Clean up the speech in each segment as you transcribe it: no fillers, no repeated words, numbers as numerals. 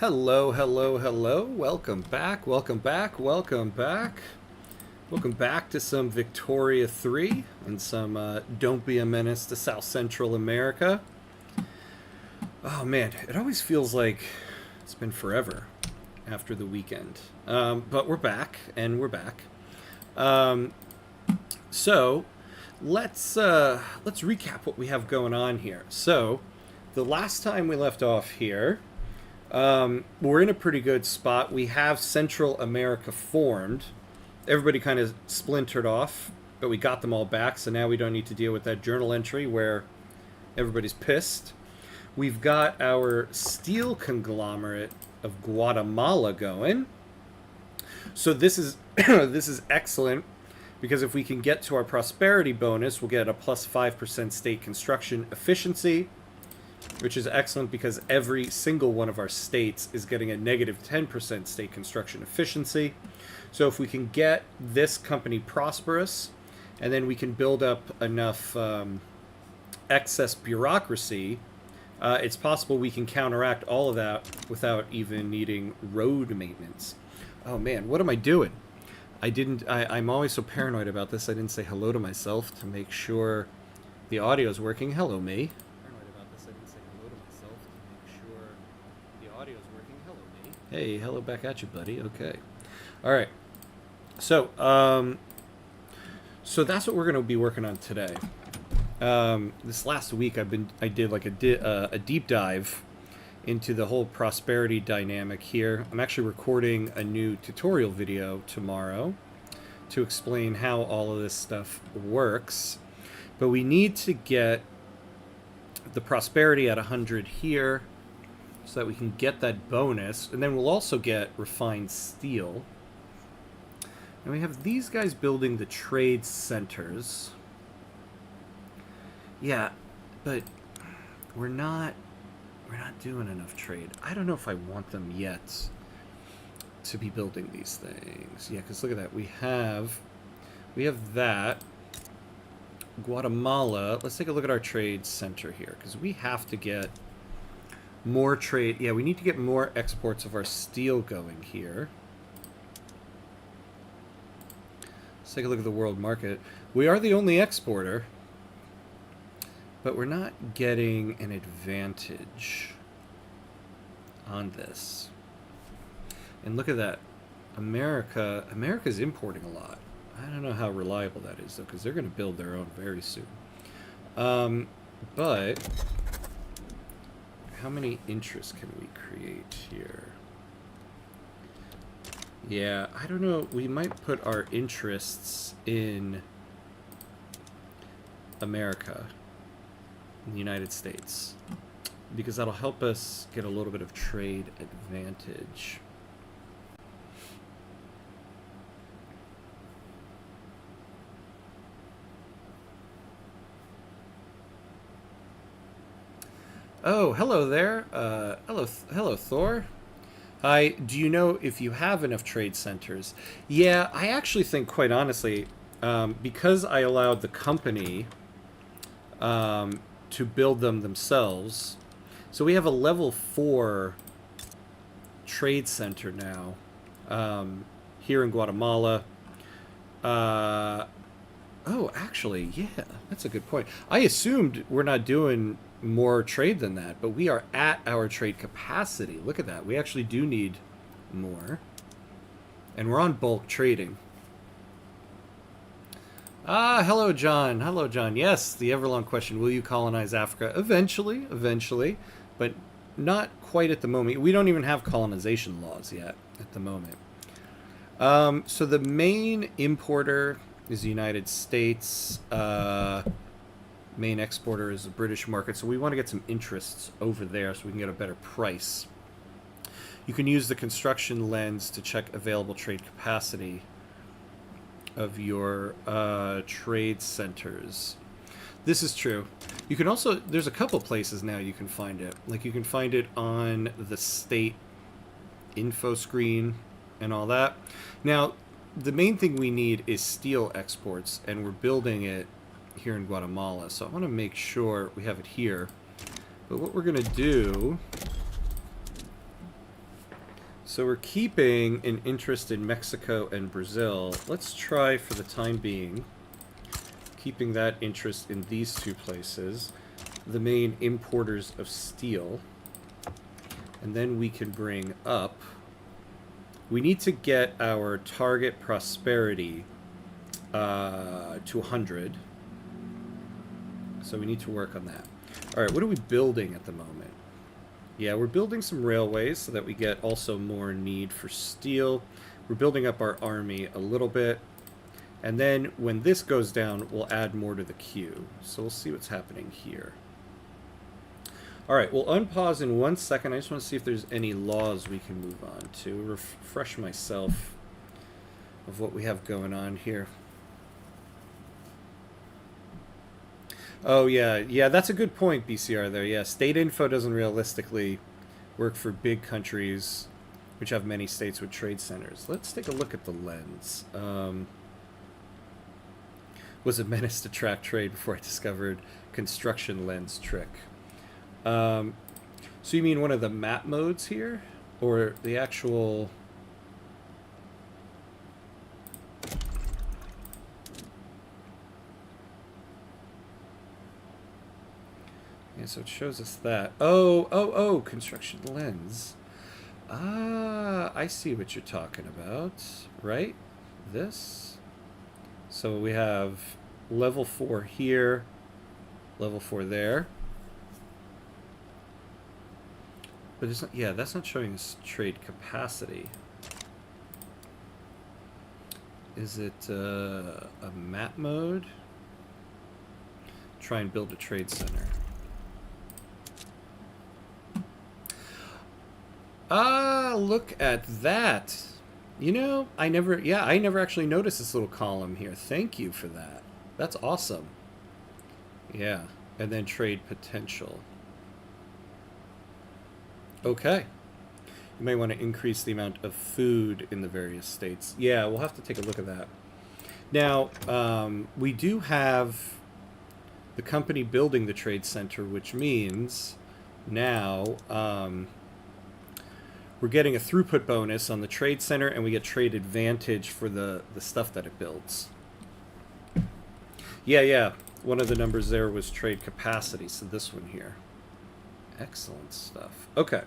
Hello, hello, hello. Welcome back, welcome back, welcome back. Welcome back to some Victoria 3 and some Don't Be a Menace to South Central America. Oh man, it always feels like it's been forever after the weekend. But we're back, and we're back. Um, so let's recap what we have going on here. So the last time we left off here, we're in a pretty good spot. We have Central America formed. Everybody kind of splintered off, but we got them all back, so now we don't need to deal with that journal entry where everybody's pissed. We've got our steel conglomerate of Guatemala going. So this is this is excellent because if we can get to our prosperity bonus, we'll get a plus 5% state construction efficiency, which is excellent because every single one of our states is getting a negative 10% state construction efficiency. So if we can get this company prosperous, and then we can build up enough excess bureaucracy, it's possible we can counteract all of that without even needing road maintenance. Oh man, what am I doing? I'm always so paranoid about this, I didn't say hello to myself to make sure the audio is working. Hello, me. Hey, hello back at you, buddy. Okay. All right. So, so that's what we're going to be working on today. This last week, I did like a deep dive into the whole prosperity dynamic here. I'm actually recording a new tutorial video tomorrow to explain how all of this stuff works. But we need to get the prosperity at 100 here, so that we can get that bonus, and then we'll also get refined steel. And we have these guys building the trade centers. Yeah, but we're not doing enough trade. I don't know if I want them yet to be building these things. Yeah, because look at that. We have that. Guatemala. Let's take a look at our trade center here, because we have to get more trade. Yeah, we need to get more exports of our steel going here. Let's take a look at the world market. We are the only exporter, but we're not getting an advantage on this. And look at that. America's importing a lot. I don't know how reliable that is, though, because they're going to build their own very soon. But how many interests can we create here? Yeah, I don't know. We might put our interests in America, in the United States, because that'll help us get a little bit of trade advantage. Oh, hello there. Hello, Thor. Hi. Do you know if you have enough trade centers? Yeah, I actually think, quite honestly, because I allowed the company to build them themselves, so we have a level 4 trade center now here in Guatemala. Oh, actually, yeah, that's a good point. I assumed we're not doing more trade than that, but we are at our trade capacity. Look at that. We actually do need more, and we're on bulk trading. Hello John. Hello John. Yes, the everlong question, will you colonize Africa? Eventually, but not quite at the moment. We don't even have colonization laws yet at the moment. So the main importer is the United States. Main exporter is the British market, so we want to get some interests over there so we can get a better price. You can use the construction lens to check available trade capacity of your trade centers. This is true. You can also, there's a couple places now you can find it. Like you can find it on the state info screen and all that. Now, the main thing we need is steel exports, and we're building it here in Guatemala, so I want to make sure we have it here. But what we're going to do So we're keeping an interest in Mexico and Brazil. Let's try for the time being keeping that interest in these two places, the main importers of steel. And then we can bring up... We need to get our target prosperity to 100. So we need to work on that. All right, what are we building at the moment? Yeah, we're building some railways so that we get also more need for steel. We're building up our army a little bit. And then when this goes down, we'll add more to the queue. So we'll see what's happening here. All right, we'll unpause in 1 second. I just want to see if there's any laws we can move on to. Refresh myself of what we have going on here. Oh, yeah, that's a good point, BCR, there. Yeah, state info doesn't realistically work for big countries, which have many states with trade centers. Let's take a look at the lens. Was a menace to track trade before I discovered construction lens trick. So you mean one of the map modes here? Or the actual... Yeah, so it shows us that. Oh, construction lens. Ah, I see what you're talking about. Right? This. So we have level 4 here, level 4 there. But it's not, yeah, that's not showing us trade capacity. Is it a map mode? Try and build a trade center. Ah, look at that. You know, I never actually noticed this little column here. Thank you for that. That's awesome. Yeah, and then trade potential. Okay. You may want to increase the amount of food in the various states. Yeah, we'll have to take a look at that. Now, we do have the company building the trade center, which means now we're getting a throughput bonus on the trade center, and we get trade advantage for the stuff that it builds. Yeah. One of the numbers there was trade capacity, so this one here. Excellent stuff. Okay.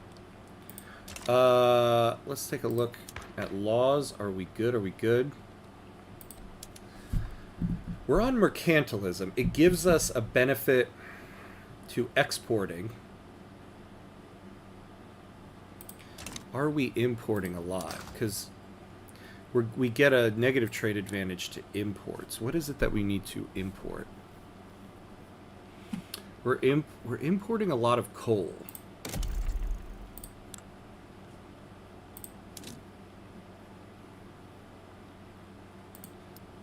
Let's take a look at laws. Are we good? We're on mercantilism. It gives us a benefit to exporting. Are we importing a lot? Because we get a negative trade advantage to imports. What is it that we need to import? We're importing a lot of coal.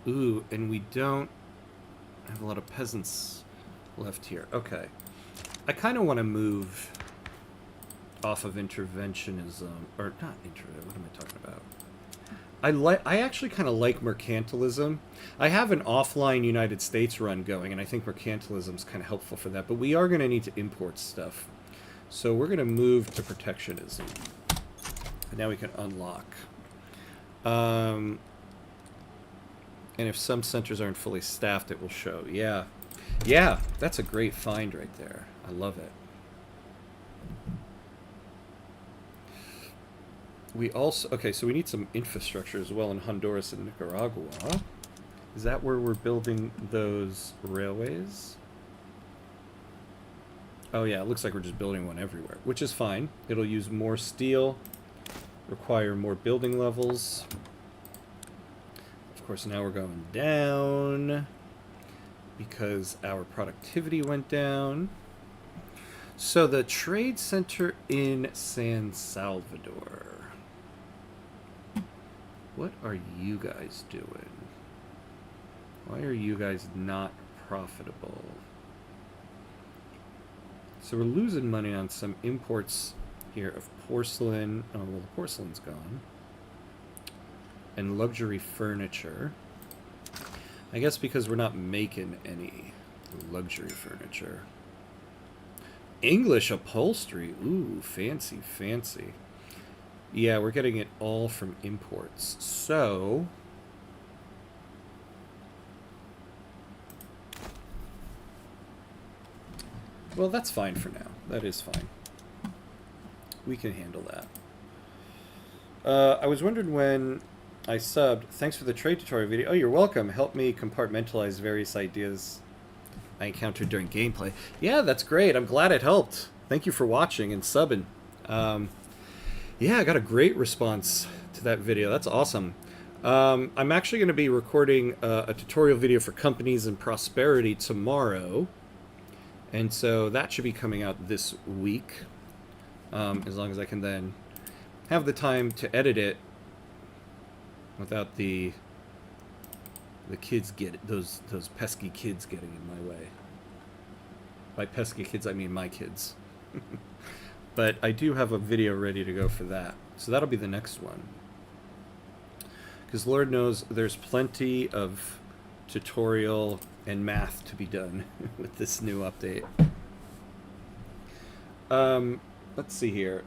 Ooh, and we don't have a lot of peasants left here. Okay. I kind of want to move off of interventionism, or not what am I talking about? I actually kind of like mercantilism. I have an offline United States run going, and I think mercantilism is kind of helpful for that, but we are going to need to import stuff. So we're going to move to protectionism. And now we can unlock. And if some centers aren't fully staffed, it will show. Yeah, that's a great find right there. I love it. We also... Okay, so we need some infrastructure as well in Honduras and Nicaragua. Is that where we're building those railways? Oh yeah, it looks like we're just building one everywhere, which is fine. It'll use more steel, require more building levels. Of course, now we're going down because our productivity went down. So the trade center in San Salvador. What are you guys doing? Why are you guys not profitable? So we're losing money on some imports here of porcelain. Oh, well, the porcelain's gone. And luxury furniture. I guess because we're not making any luxury furniture. English upholstery. Ooh, fancy, fancy. Yeah, we're getting it all from imports. So... well, that's fine for now. That is fine. We can handle that. I was wondering when I subbed. Thanks for the trade tutorial video. Oh, you're welcome. Help me compartmentalize various ideas I encountered during gameplay. Yeah, that's great. I'm glad it helped. Thank you for watching and subbing. Yeah, I got a great response to that video. That's awesome. I'm actually going to be recording a tutorial video for companies and prosperity tomorrow. And so that should be coming out this week. As long as I can then have the time to edit it without the kids those pesky kids getting in my way. By pesky kids, I mean my kids. But I do have a video ready to go for that. So that'll be the next one. Because Lord knows there's plenty of tutorial and math to be done with this new update. Let's see here.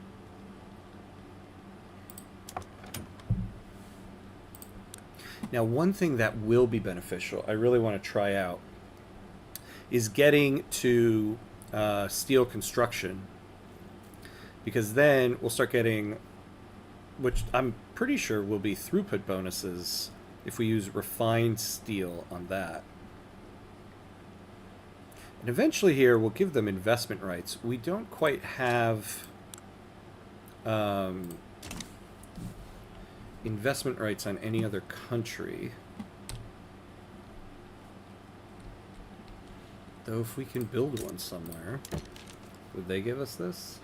Now, one thing that will be beneficial, I really want to try out, is getting to steel construction. Because then we'll start getting, which I'm pretty sure will be throughput bonuses if we use refined steel on that. And eventually here we'll give them investment rights. We don't quite have investment rights on any other country. Though if we can build one somewhere, would they give us this?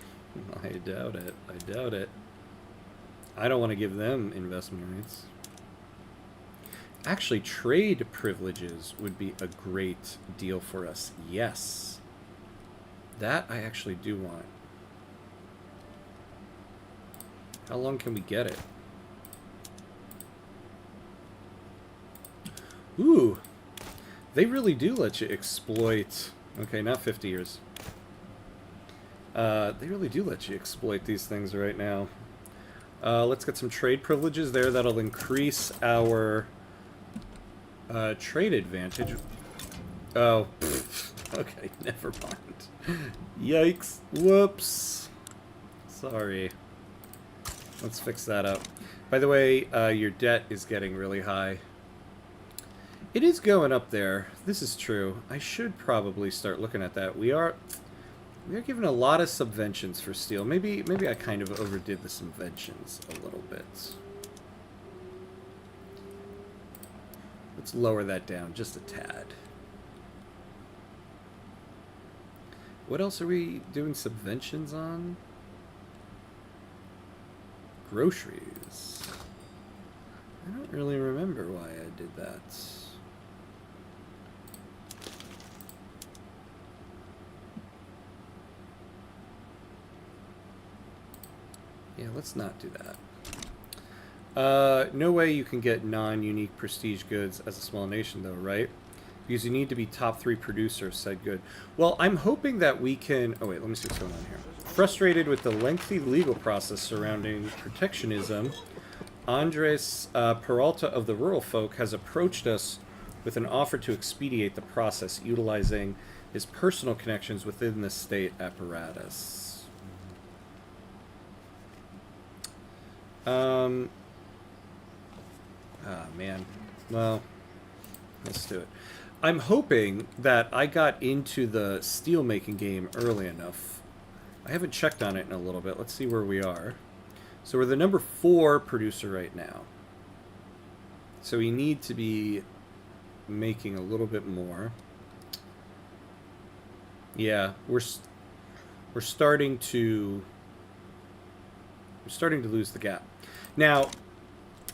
I doubt it. I doubt it. I don't want to give them investment rights. Actually, trade privileges would be a great deal for us. Yes. That I actually do want. How long can we get it? Ooh. They really do let you exploit... okay, not 50 years. They really do let you exploit these things right now. Let's get some trade privileges there. That'll increase our trade advantage. Oh, okay, never mind. Yikes. Whoops. Sorry. Let's fix that up. By the way, your debt is getting really high. It is going up there. This is true. I should probably start looking at that. We're given a lot of subventions for steel. Maybe I kind of overdid the subventions a little bit. Let's lower that down just a tad. What else are we doing subventions on? Groceries. I don't really remember why I did that. Yeah, let's not do that. No way you can get non-unique prestige goods as a small nation, though, right? Because you need to be top 3 producer, said good. Well, I'm hoping that we can... oh, wait, let me see what's going on here. Frustrated with the lengthy legal process surrounding protectionism, Andres Peralta of the Rural Folk has approached us with an offer to expedite the process, utilizing his personal connections within the state apparatus. Man. Well, let's do it. I'm hoping that I got into the steel-making game early enough. I haven't checked on it in a little bit. Let's see where we are. So we're the number 4 producer right now. So we need to be making a little bit more. Yeah, we're starting to lose the gap. Now,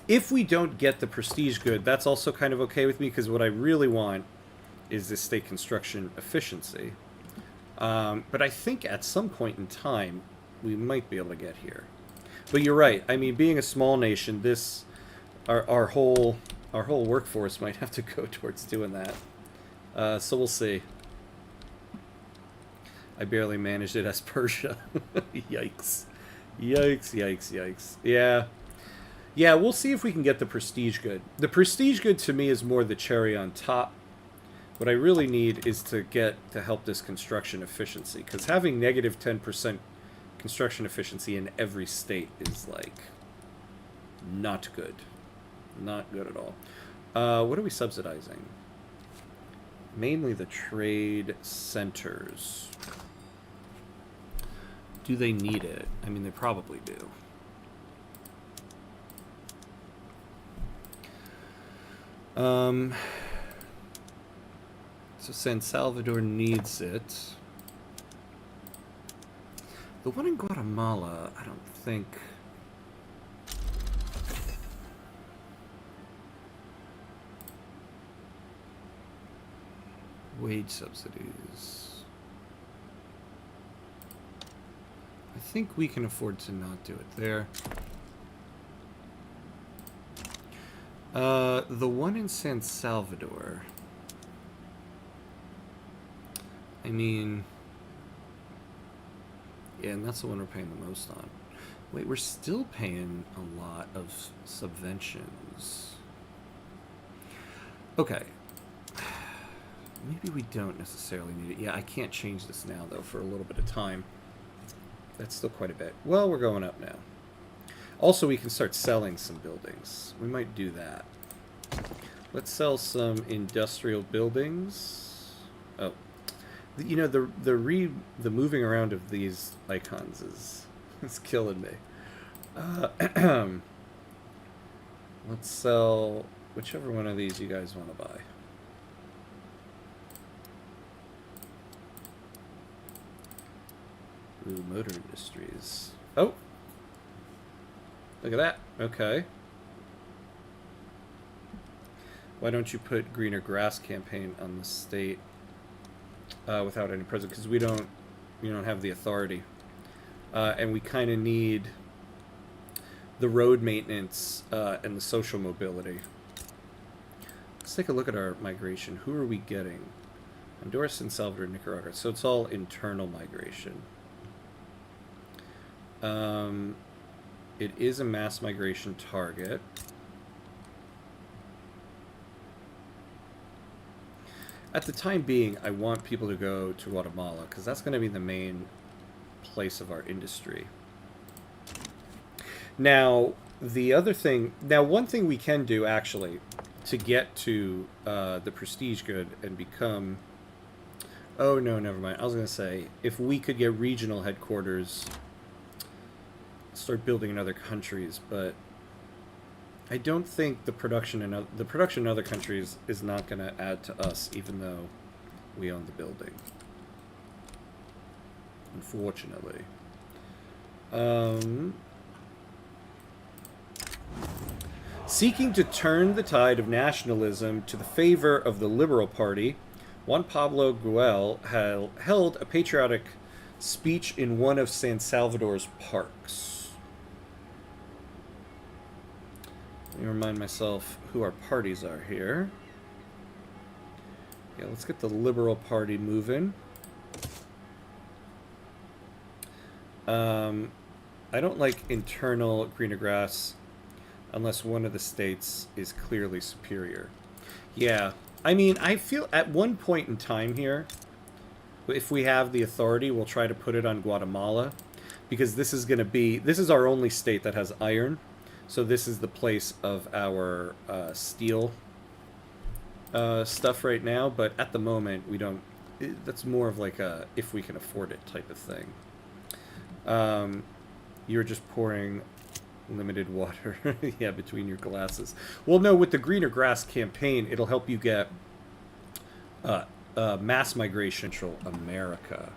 if we don't get the prestige good, that's also kind of okay with me, because what I really want is this state construction efficiency. But I think at some point in time, we might be able to get here. But you're right. I mean, being a small nation, our whole workforce might have to go towards doing that. So we'll see. I barely managed it as Persia. Yikes. Yikes, yikes, yikes. Yeah. Yeah, we'll see if we can get the prestige good. The prestige good to me is more the cherry on top. What I really need is to get to help this construction efficiency, because having negative 10% construction efficiency in every state is like not good. Not good at all. What are we subsidizing? Mainly the trade centers. Do they need it? I mean, they probably do. So San Salvador needs it. The one in Guatemala, I don't think... Wage subsidies. I think we can afford to not do it there. The one in San Salvador. I mean... Yeah, and that's the one we're paying the most on. Wait, we're still paying a lot of subventions. Okay. Maybe we don't necessarily need it. Yeah, I can't change this now, though, for a little bit of time. That's still quite a bit. Well, we're going up now. Also, we can start selling some buildings. We might do that. Let's sell some industrial buildings. Oh. You know, the moving around of these icons is it's killing me. Let's sell whichever one of these you guys want to buy. Ooh, motor industries. Oh! Look at that. Okay. Why don't you put greener grass campaign on the state without any president? Because we don't have the authority. And we kind of need the road maintenance and the social mobility. Let's take a look at our migration. Who are we getting? Honduras, San Salvador, Nicaragua. So it's all internal migration. It is a mass migration target. At the time being, I want people to go to Guatemala, because that's going to be the main place of our industry. Now, one thing we can do, actually, to get to the prestige good and become... Oh, no, never mind. I was going to say, if we could get regional headquarters... start building in other countries, but I don't think the production in other countries is not going to add to us, even though we own the building. Unfortunately. Seeking to turn the tide of nationalism to the favor of the Liberal Party, Juan Pablo Guel held a patriotic speech in one of San Salvador's parks. Let me remind myself who our parties are here. Yeah, let's get the Liberal Party moving. I don't like internal greener grass unless one of the states is clearly superior. Yeah, I mean, I feel at one point in time here, if we have the authority, we'll try to put it on Guatemala, because this is our only state that has iron. So this is the place of our steel stuff right now, but at the moment we don't. That's more of like a if we can afford it type of thing. You're just pouring limited water, yeah, between your glasses. Well, no, with the greener grass campaign, it'll help you get mass migration to Central America.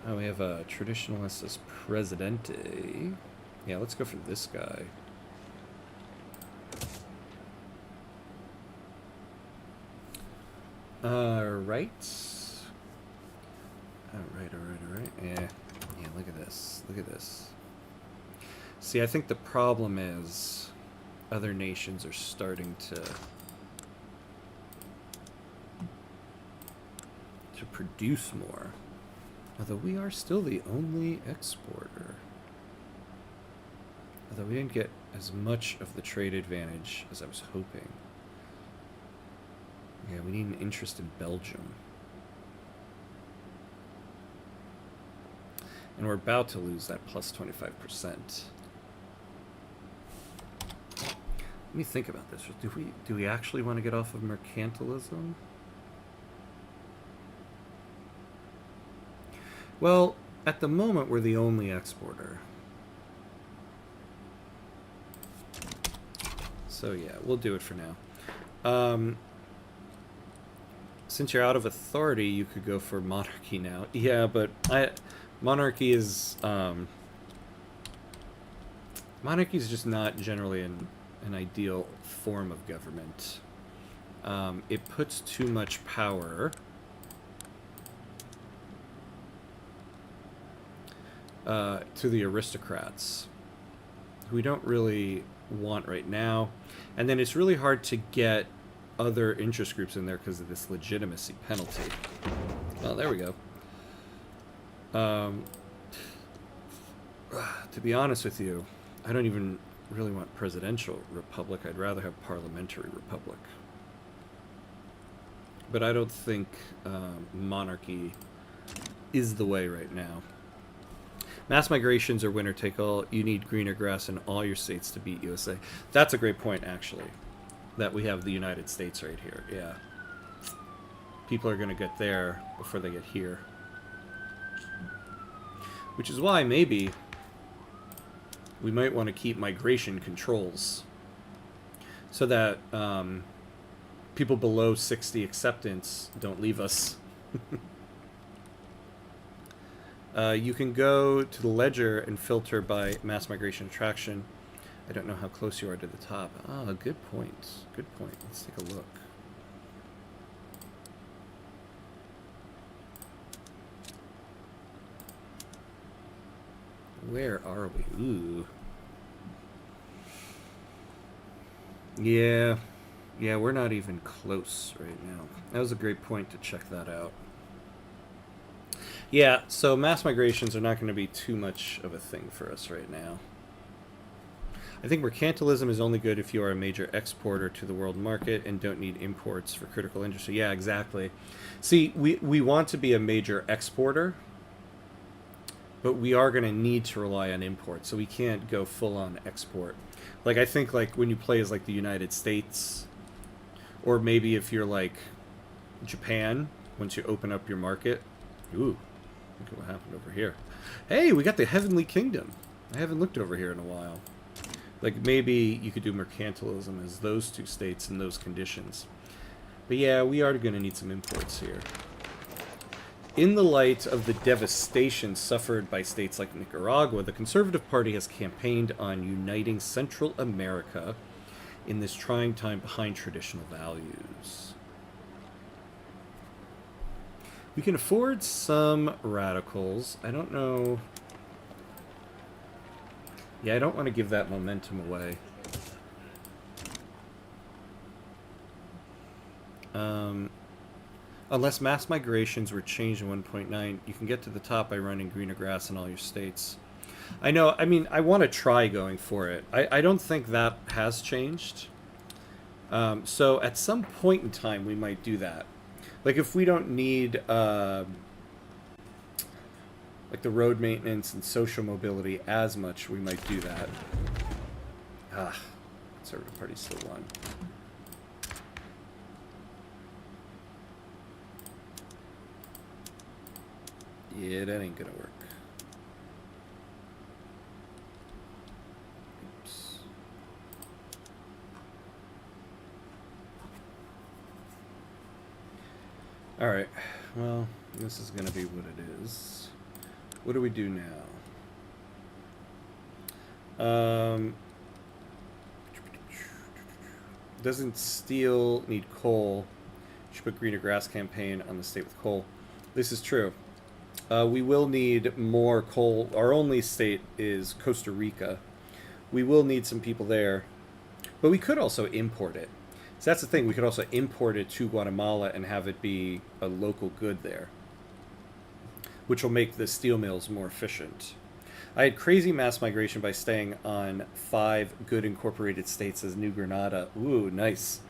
Oh, we have a traditionalist as presidente. Yeah, let's go for this guy. Alright. Alright. Yeah, look at this. Look at this. See, I think the problem is other nations are starting to produce more. Although we are still the only exporter. Although we didn't get as much of the trade advantage as I was hoping. Yeah, we need an interest in Belgium. And we're about to lose that plus 25%. Let me think about this. Do we actually want to get off of mercantilism? Well, at the moment we're the only exporter. So yeah, we'll do it for now. Since you're out of authority, you could go for monarchy now. Yeah, but monarchy is just not generally an ideal form of government. It puts too much power to the aristocrats, who we don't really want right now. And then it's really hard to get other interest groups in there because of this legitimacy penalty. Well, there we go. To be honest with you, I don't even really want presidential republic. I'd rather have parliamentary republic. But I don't think monarchy is the way right now. Mass migrations are winner take all. You need greener grass in all your states to beat USA. That's a great point, actually, that we have the United States right here. Yeah. People are going to get there before they get here. Which is why maybe we might want to keep migration controls so that people below 60 acceptance don't leave us. You can go to the ledger and filter by mass migration attraction. I don't know how close you are to the top. Ah, good point. Good point. Let's take a look. Where are we? Ooh. Yeah. Yeah, we're not even close right now. That was a great point to check that out. Yeah, so mass migrations are not going to be too much of a thing for us right now. I think mercantilism is only good if you are a major exporter to the world market and don't need imports for critical industry. Yeah, exactly. See, we want to be a major exporter, but we are going to need to rely on imports, so we can't go full on export. Like, I think, like, when you play as, like, the United States, or maybe if you're, like, Japan, once you open up your market. Ooh, look at what happened over here. Hey, we got the Heavenly Kingdom. I haven't looked over here in a while. Like, maybe you could do mercantilism as those two states in those conditions. But yeah, we are going to need some imports here. In the light of the devastation suffered by states like Nicaragua, the Conservative Party has campaigned on uniting Central America in this trying time behind traditional values. We can afford some radicals. I don't know. Yeah, I don't want to give that momentum away. Unless mass migrations were changed in 1.9, you can get to the top by running greener grass in all your states. I know, I mean, I want to try going for it. I don't think that has changed. So at some point in time, we might do that. Like, if we don't need, like, the road maintenance and social mobility as much, we might do that. Ah, Conservative Party still won. Yeah, that ain't gonna work. Oops. Alright, well, this is gonna be what it is. What do we do now? Doesn't steel need coal? Should put greener grass campaign on the state with coal. This is true. We will need more coal. Our only state is Costa Rica. We will need some people there. But we could also import it. So that's the thing. We could also import it to Guatemala and have it be a local good there. which will make the steel mills more efficient. I had crazy mass migration by staying on 5 good incorporated states as New Granada. Ooh, nice.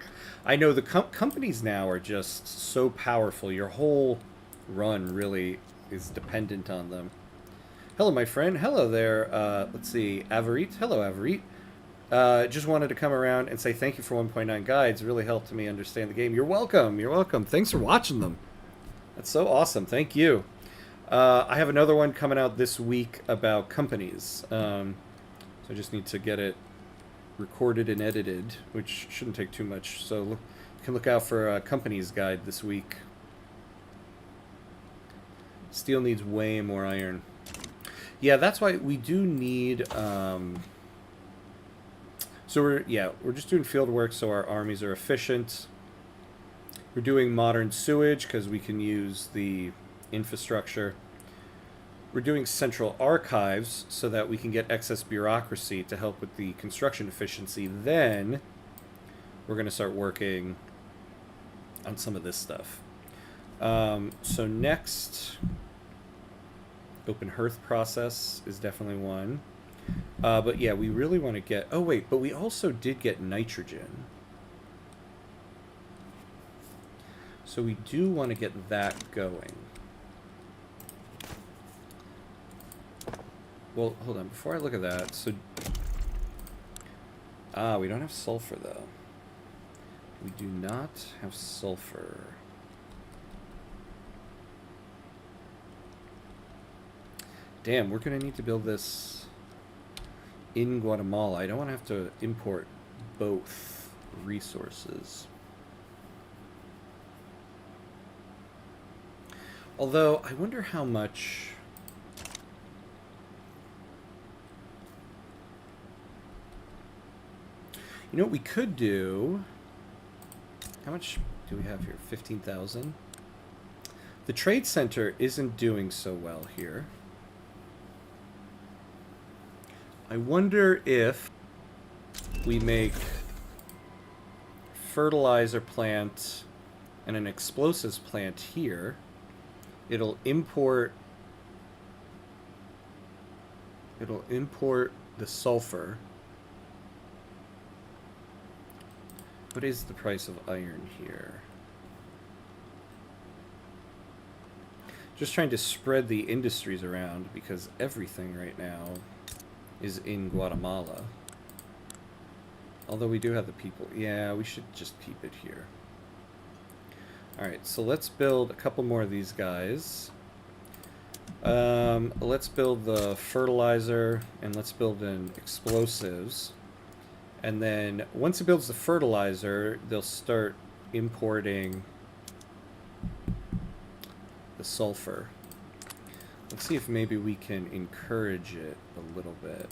I know the companies now are just so powerful. Your whole run really is dependent on them. Hello, my friend. Hello there. Let's see. Avarit. Hello, Avarit. Just wanted to come around and say thank you for 1.9 guides. It really helped me understand the game. You're welcome. You're welcome. Thanks for watching them. That's so awesome. Thank you. I have another one coming out this week about companies. So I just need to get it recorded and edited, which shouldn't take too much. So you can look out for a companies guide this week. Steel needs way more iron. Yeah, that's why we do need... So we're just doing field work so our armies are efficient. We're doing modern sewage because we can use the infrastructure. We're doing central archives so that we can get excess bureaucracy to help with the construction efficiency. Then we're going to start working on some of this stuff. So next, open hearth process is definitely one. But yeah, we really want to get... Oh wait, but we also did get nitrogen. So we do want to get that going. Well, hold on. Before I look at that, so... we don't have sulfur, though. We do not have sulfur. Damn, we're going to need to build this in Guatemala. I don't want to have to import both resources. Although, I wonder how much... You know what we could do? How much do we have here? 15,000? The trade center isn't doing so well here. I wonder if we make fertilizer plant and an explosives plant here. It'll import the sulfur. What is the price of iron here? Just trying to spread the industries around because everything right now is in Guatemala. Although we do have the people. Yeah, we should just keep it here. Alright, so let's build a couple more of these guys. Let's build the fertilizer and let's build an explosives. And then once it builds the fertilizer, they'll start importing the sulfur. Let's see if maybe we can encourage it a little bit.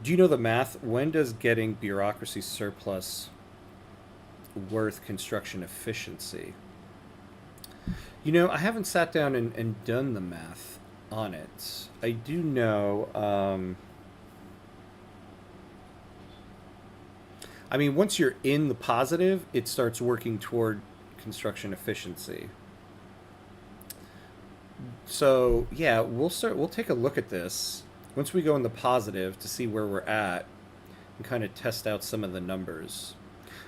Do you know the math? When does getting bureaucracy surplus worth construction efficiency? You know, I haven't sat down and done the math on it. I do know, I mean, once you're in the positive, it starts working toward construction efficiency. So, yeah, we'll take a look at this once we go in the positive to see where we're at and kind of test out some of the numbers.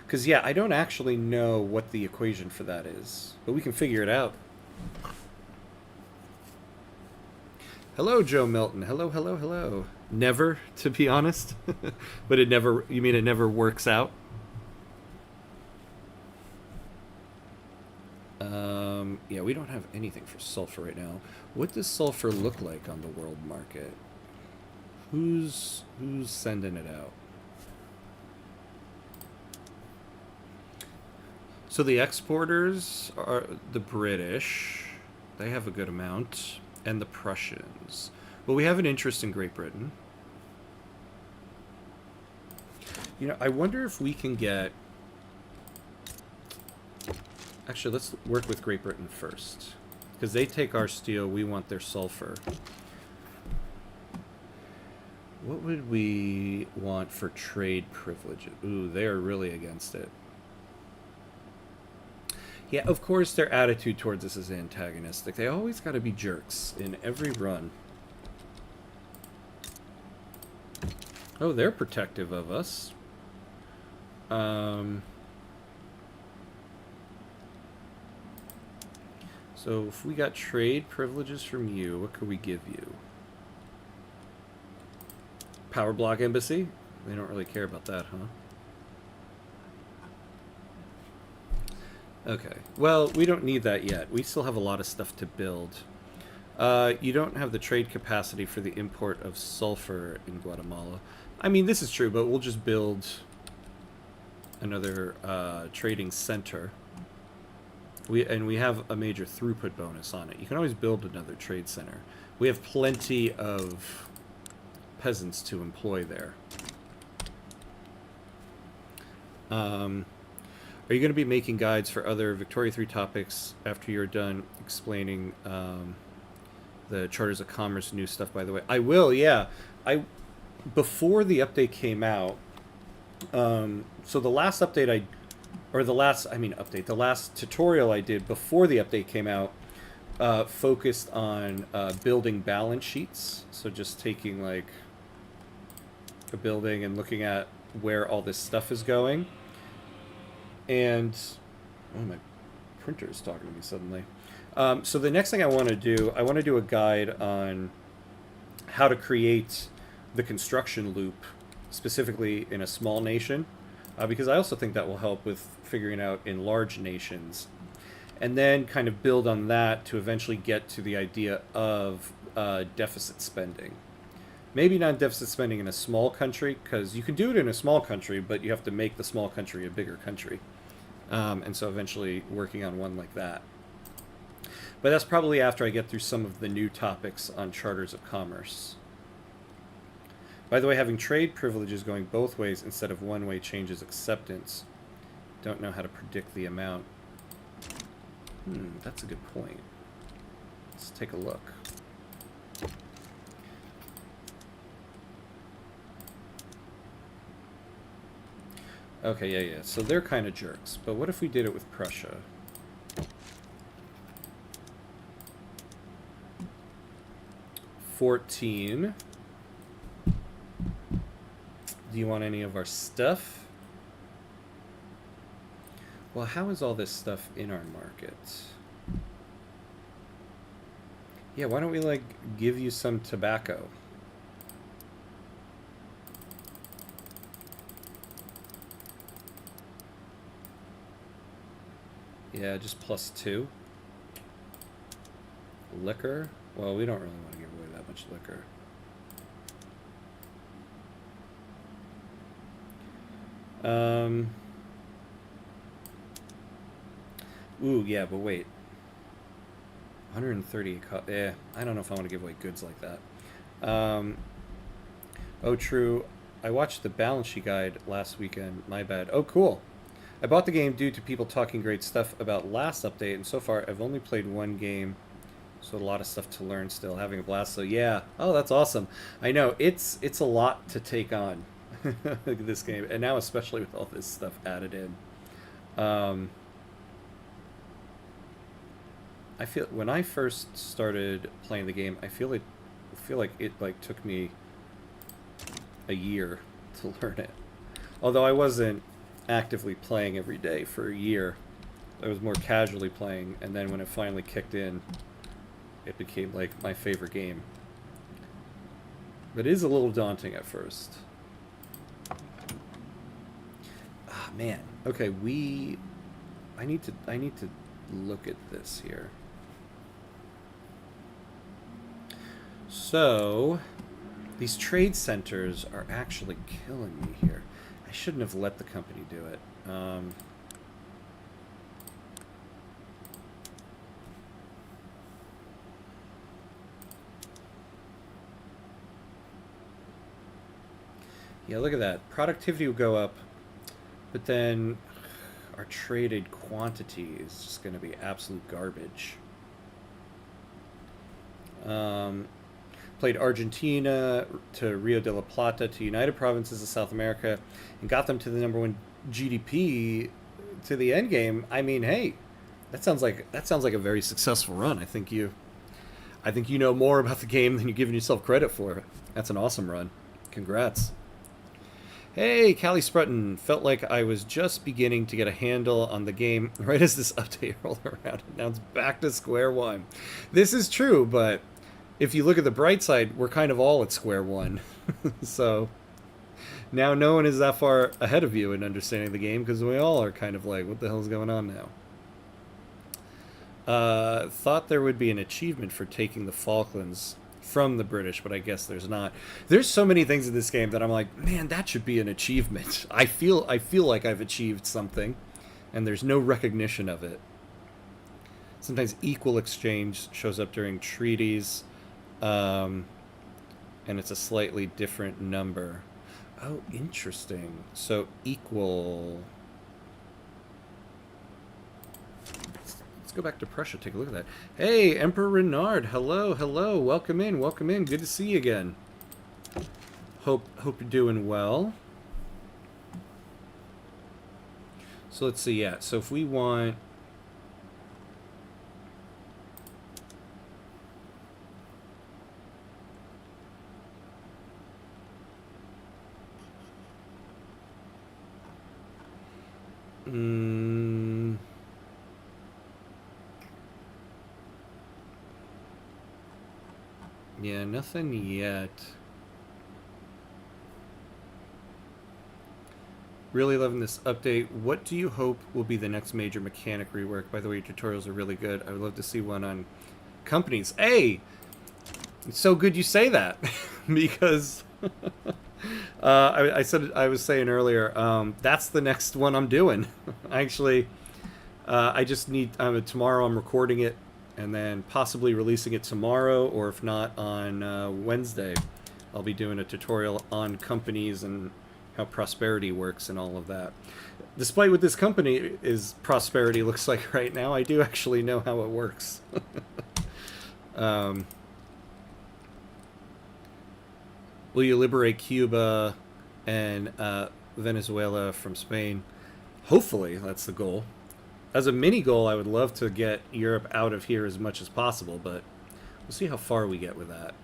Because, yeah, I don't actually know what the equation for that is, but we can figure it out. Hello, Joe Milton. Hello, hello, hello. Never, to be honest. But it never, you mean it never works out? Yeah, we don't have anything for sulfur right now. What does sulfur look like on the world market? Who's sending it out? So the exporters are the British. They have a good amount. And the Prussians. Well, we have an interest in Great Britain. You know, I wonder if we can get... Actually, let's work with Great Britain first. Because they take our steel, we want their sulfur. What would we want for trade privilege? Ooh, they are really against it. Yeah, of course their attitude towards us is antagonistic. They always got to be jerks in every run. Oh, they're protective of us. So if we got trade privileges from you, what could we give you? Power block embassy? They don't really care about that, huh? Okay. Well, we don't need that yet. We still have a lot of stuff to build. You don't have the trade capacity for the import of sulfur in Guatemala. I mean, this is true, but we'll just build another trading center. We have a major throughput bonus on it. You can always build another trade center. We have plenty of peasants to employ there. Are you going to be making guides for other Victoria 3 topics after you're done explaining the Charters of Commerce new stuff, by the way? I will, yeah. Before the update came out, so the last update the last tutorial I did before the update came out focused on building balance sheets. So just taking like a building and looking at where all this stuff is going. And oh, my printer is talking to me suddenly. So the next thing I want to do a guide on how to create the construction loop, specifically in a small nation, because I also think that will help with figuring out in large nations. And then kind of build on that to eventually get to the idea of deficit spending. Maybe not deficit spending in a small country, because you can do it in a small country, but you have to make the small country a bigger country. And so eventually working on one like that. But that's probably after I get through some of the new topics on charters of commerce. By the way, having trade privileges going both ways instead of one way changes acceptance. Don't know how to predict the amount. That's a good point. Let's take a look. Okay, yeah. So they're kind of jerks. But what if we did it with Prussia? $14. Do you want any of our stuff? Well, how is all this stuff in our market? Yeah, why don't we, like, give you some tobacco? Yeah, just +2. Liquor? Well, we don't really want to give away that much liquor. Ooh, yeah, but wait. 130. I don't know if I want to give away goods like that. Oh, true. I watched the balance sheet guide last weekend. My bad. Oh, cool. I bought the game due to people talking great stuff about last update, and so far I've only played one game, so a lot of stuff to learn still. Having a blast, so yeah. Oh, that's awesome. I know, it's a lot to take on, this game, and now especially with all this stuff added in. I feel, when I first started playing the game, I feel like it like took me a year to learn it. Although I wasn't actively playing every day for a year. I was more casually playing, and then when it finally kicked in, it became like my favorite game. But it is a little daunting at first. Ah, man. Okay, I need to look at this here. So, these trade centers are actually killing me here. I shouldn't have let the company do it. Yeah, look at that. Productivity will go up, but then our traded quantity is just going to be absolute garbage. Played Argentina to Rio de la Plata to United Provinces of South America and got them to the #1 GDP to the end game. I mean, hey, That sounds like a very successful run. I think you know more about the game than you're giving yourself credit for. That's an awesome run. Congrats. Hey, Callie Sprutton. Felt like I was just beginning to get a handle on the game right as this update rolled around. And now it's back to square one. This is true, but if you look at the bright side, we're kind of all at square one. So now no one is that far ahead of you in understanding the game because we all are kind of like, what the hell is going on now? Thought there would be an achievement for taking the Falklands from the British, but I guess there's not. There's so many things in this game that I'm like, man, that should be an achievement. I feel like I've achieved something, and there's no recognition of it. Sometimes equal exchange shows up during treaties, and it's a slightly different number. Oh, interesting. So equal. Let's go back to Prussia, take a look at that. Hey, Emperor Renard, hello, hello, welcome in, good to see you again. Hope you're doing well. So let's see, yeah, so if we want... Yeah, nothing yet. Really loving this update. What do you hope will be the next major mechanic rework? By the way, your tutorials are really good. I would love to see one on companies. Hey! It's so good you say that. Because I was saying earlier, that's the next one I'm doing. Actually, I just need... tomorrow I'm recording it, and then possibly releasing it tomorrow, or if not, on Wednesday. I'll be doing a tutorial on companies and how prosperity works and all of that. Despite what this company is prosperity looks like right now, I do actually know how it works. Will you liberate Cuba and Venezuela from Spain? Hopefully, that's the goal. As a mini goal, I would love to get Europe out of here as much as possible, but we'll see how far we get with that.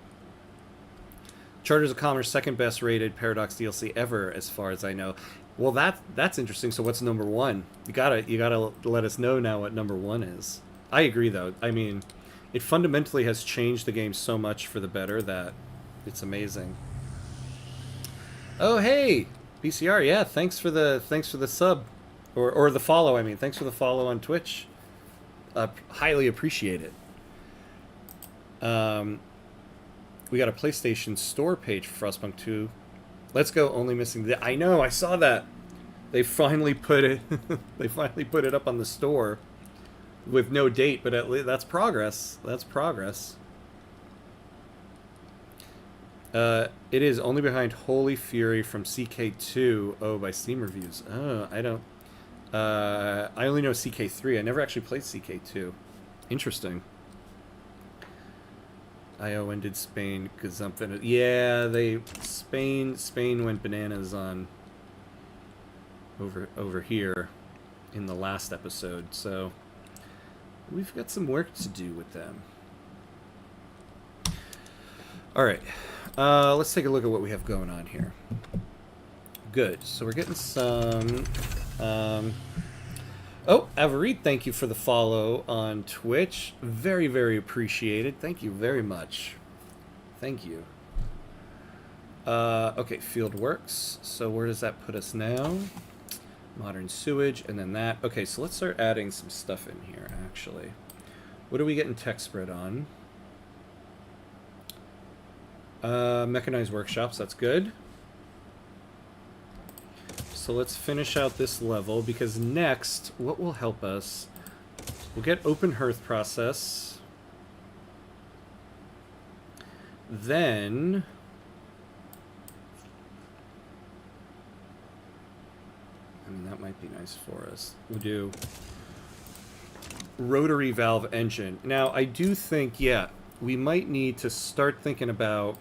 Charters of Commerce, second best rated Paradox DLC ever, as far as I know. Well, that's interesting. So what's number one? You gotta let us know now what number one is. I agree, though. I mean, it fundamentally has changed the game so much for the better that it's amazing. Oh, hey, BCR. Yeah, thanks for the sub. Or the follow, I mean. Thanks for the follow on Twitch. Highly appreciate it. We got a PlayStation Store page for Frostpunk 2. Let's go, only missing the... I know, I saw that. They finally put it... they finally put it up on the store. With no date, but at least that's progress. That's progress. It is only behind Holy Fury from CK2. Oh, by Steam reviews. Oh, I don't... I only know CK3. I never actually played CK2. Interesting. IO ended Spain gazumped. Yeah, Spain went bananas on over here in the last episode. So we've got some work to do with them. All right, let's take a look at what we have going on here. Good. So we're getting some. Oh, Avarit, thank you for the follow on Twitch. Very, very appreciated. Thank you very much. Thank you. Okay, field works. So where does that put us now? Modern sewage, and then that. Okay, so let's start adding some stuff in here, actually. What are we getting tech spread on? Mechanized workshops, that's good. So let's finish out this level, because next, what will help us? We'll get open hearth process. Then... I mean, that might be nice for us. We'll do rotary valve engine. Now, I do think, yeah, we might need to start thinking about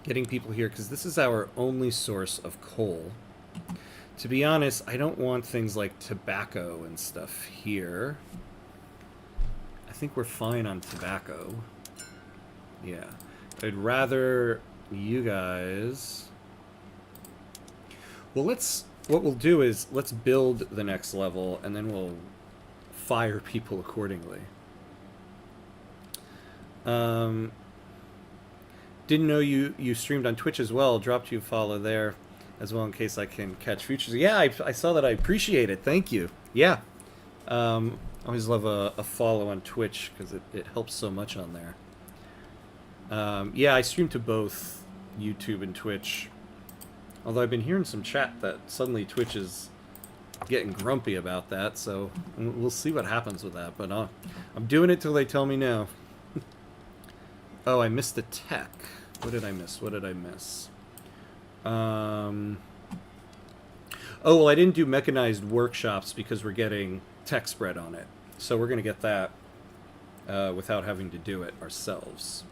getting people here, because this is our only source of coal. To be honest, I don't want things like tobacco and stuff here. I think we're fine on tobacco. Yeah. I'd rather you guys... Well, what we'll do is let's build the next level, and then we'll fire people accordingly. Didn't know you streamed on Twitch as well. Dropped you a follow there as well in case I can catch futures. Yeah, I saw that. I appreciate it. Thank you. Yeah. Always love a follow on Twitch because it helps so much on there. Yeah, I stream to both YouTube and Twitch. Although I've been hearing some chat that suddenly Twitch is getting grumpy about that, so we'll see what happens with that. But I'm doing it till they tell me no. Oh, I missed the tech. What did I miss? What did I miss? Oh, well, I didn't do mechanized workshops because we're getting tech spread on it. So we're going to get that without having to do it ourselves.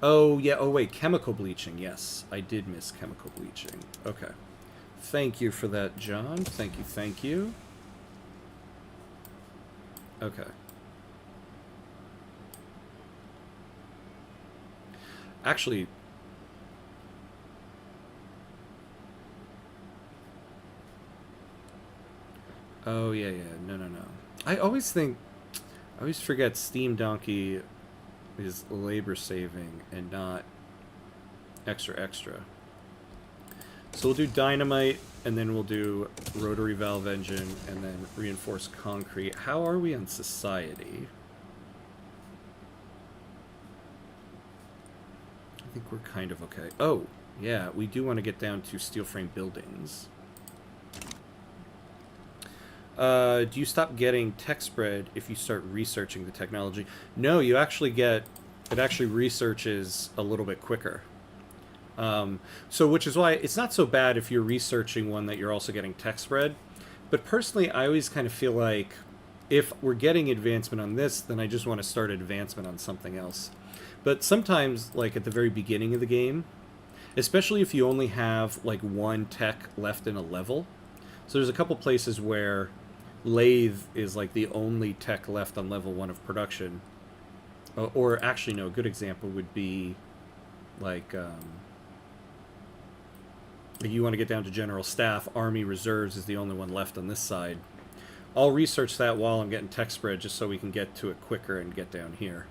Oh, yeah. Oh, wait. Chemical bleaching. Yes, I did miss chemical bleaching. Okay. Thank you for that, John. Thank you. Thank you. Okay. Actually... Oh, yeah, yeah. No. I always forget Steam Donkey is labor saving and not extra. So we'll do dynamite, and then we'll do rotary valve engine, and then reinforced concrete. How are we on society? I think we're kind of okay. Oh, yeah, we do want to get down to steel frame buildings. Do you stop getting tech spread if you start researching the technology? No, you actually get... It actually researches a little bit quicker. So which is why it's not so bad if you're researching one that you're also getting tech spread. But personally, I always kind of feel like if we're getting advancement on this, then I just want to start advancement on something else. But sometimes, like at the very beginning of the game, especially if you only have like one tech left in a level. So there's a couple places where lathe is like the only tech left on level 1 of production. Or actually, no, a good example would be like you want to get down to general staff, army reserves is the only one left on this side. I'll research that while I'm getting tech spread just so we can get to it quicker and get down here.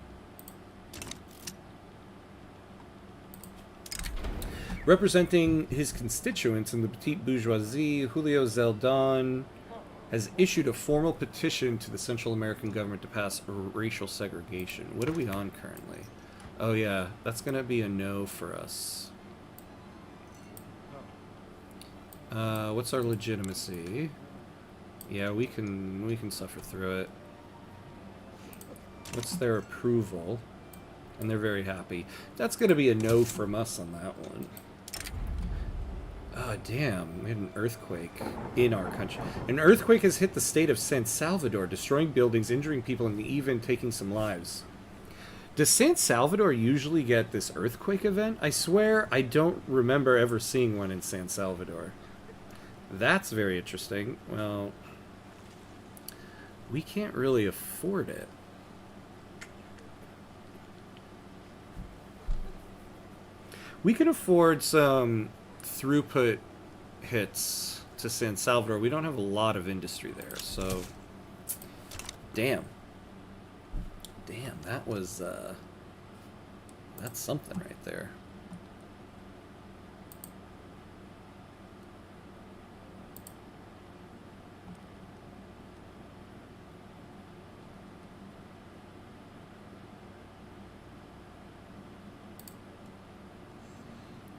Representing his constituents in the petite bourgeoisie, Julio Zeldon has issued a formal petition to the Central American government to pass racial segregation. What are we on currently? Oh yeah, that's gonna be a no for us. What's our legitimacy? Yeah, we can suffer through it. What's their approval? And they're very happy. That's gonna be a no from us on that one. Oh, damn. We had an earthquake in our country. An earthquake has hit the state of San Salvador, destroying buildings, injuring people, and even taking some lives. Does San Salvador usually get this earthquake event? I swear I don't remember ever seeing one in San Salvador. That's very interesting. Well, we can't really afford it. We can afford some throughput hits to San Salvador. We don't have a lot of industry there, so damn, that was that's something right there.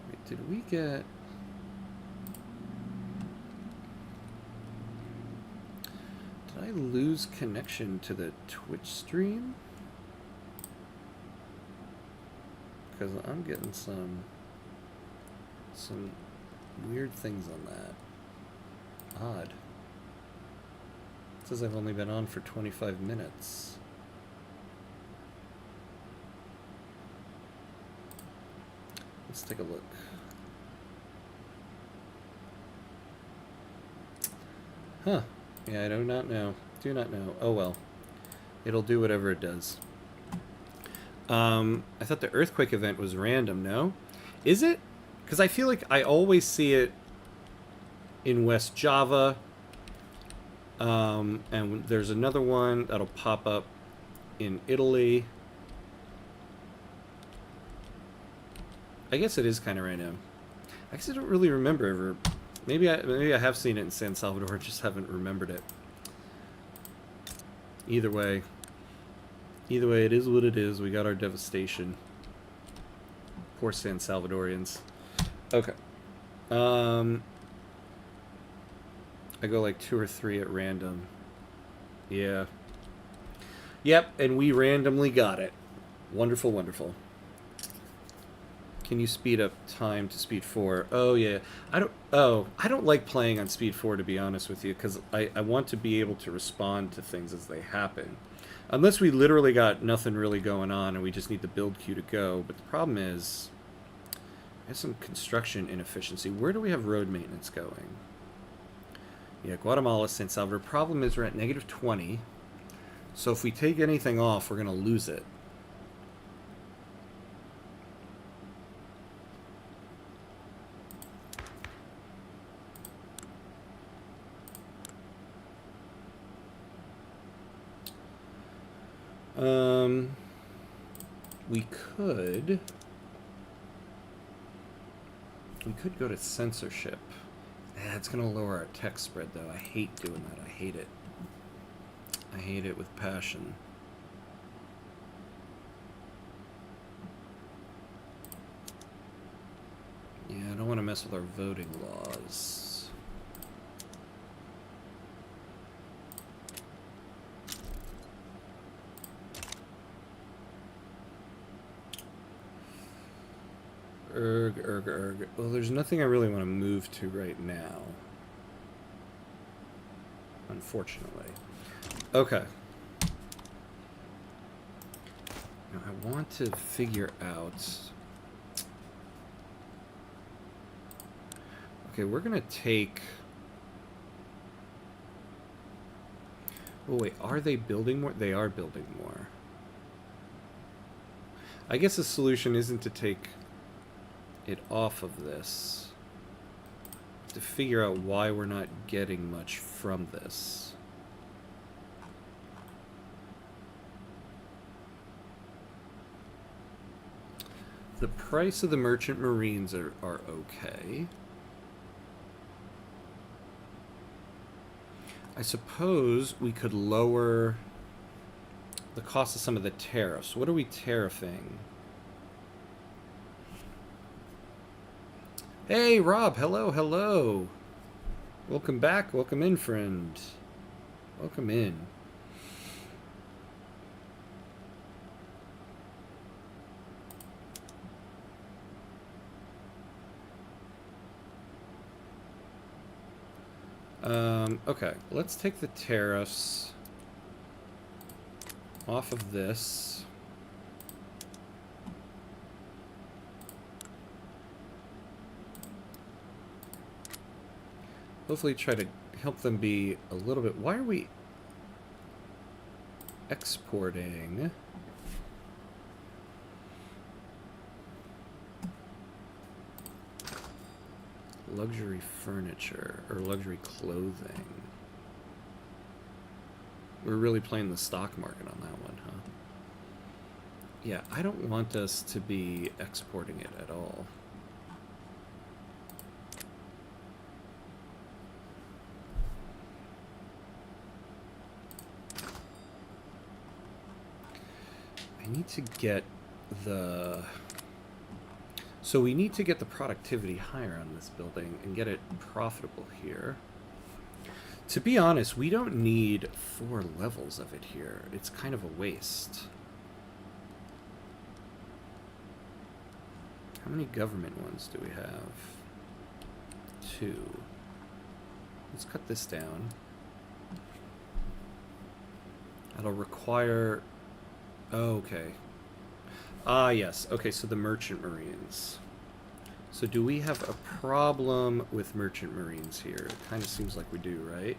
Wait, did we get... Did I lose connection to the Twitch stream? Because I'm getting some weird things on that. Odd. It says I've only been on for 25 minutes. Let's take a look. Huh. Yeah, I do not know. Do not know. Oh well. It'll do whatever it does. I thought the earthquake event was random, no? Is it? Because I feel like I always see it in West Java. And there's another one that'll pop up in Italy. I guess it is kind of random. I guess I don't really remember ever. Maybe I have seen it in San Salvador, just haven't remembered it. Either way, it is what it is. We got our devastation. Poor San Salvadorians. Okay. I go like 2 or 3 at random. Yeah. Yep, and we randomly got it. Wonderful, wonderful. Can you speed up time to speed 4? Oh yeah. I don't like playing on speed 4, to be honest with you, because I want to be able to respond to things as they happen. Unless we literally got nothing really going on and we just need the build queue to go. But the problem is, there's some construction inefficiency. Where do we have road maintenance going? Yeah, Guatemala, San Salvador. Problem is we're at -20. So if we take anything off, we're going to lose it. We could go to censorship. It's going to lower our tech spread, though. I hate doing that. I hate it. I hate it with passion. Yeah, I don't want to mess with our voting laws. Erg. Well, there's nothing I really want to move to right now. Unfortunately. Okay. Now, I want to figure out... Okay, we're going to take... Oh, wait, are they building more? They are building more. I guess the solution isn't to take it off of this. To figure out why we're not getting much from this. The price of the merchant marines are okay. I suppose we could lower the cost of some of the tariffs. What are we tariffing? Hey, Rob. Hello, hello. Welcome back. Welcome in, friend. Welcome in. Okay, let's take the tariffs off of this. Hopefully try to help them be a little bit... Why are we exporting? Luxury furniture, or luxury clothing. We're really playing the stock market on that one, huh? Yeah, I don't want us to be exporting it at all. I need to get the... So we need to get the productivity higher on this building and get it profitable here. To be honest, we don't need 4 levels of it here. It's kind of a waste. How many government ones do we have? 2. Let's cut this down. That'll require... Oh, okay. Ah, yes. Okay, so the merchant marines. So do we have a problem with merchant marines here? It kind of seems like we do, right?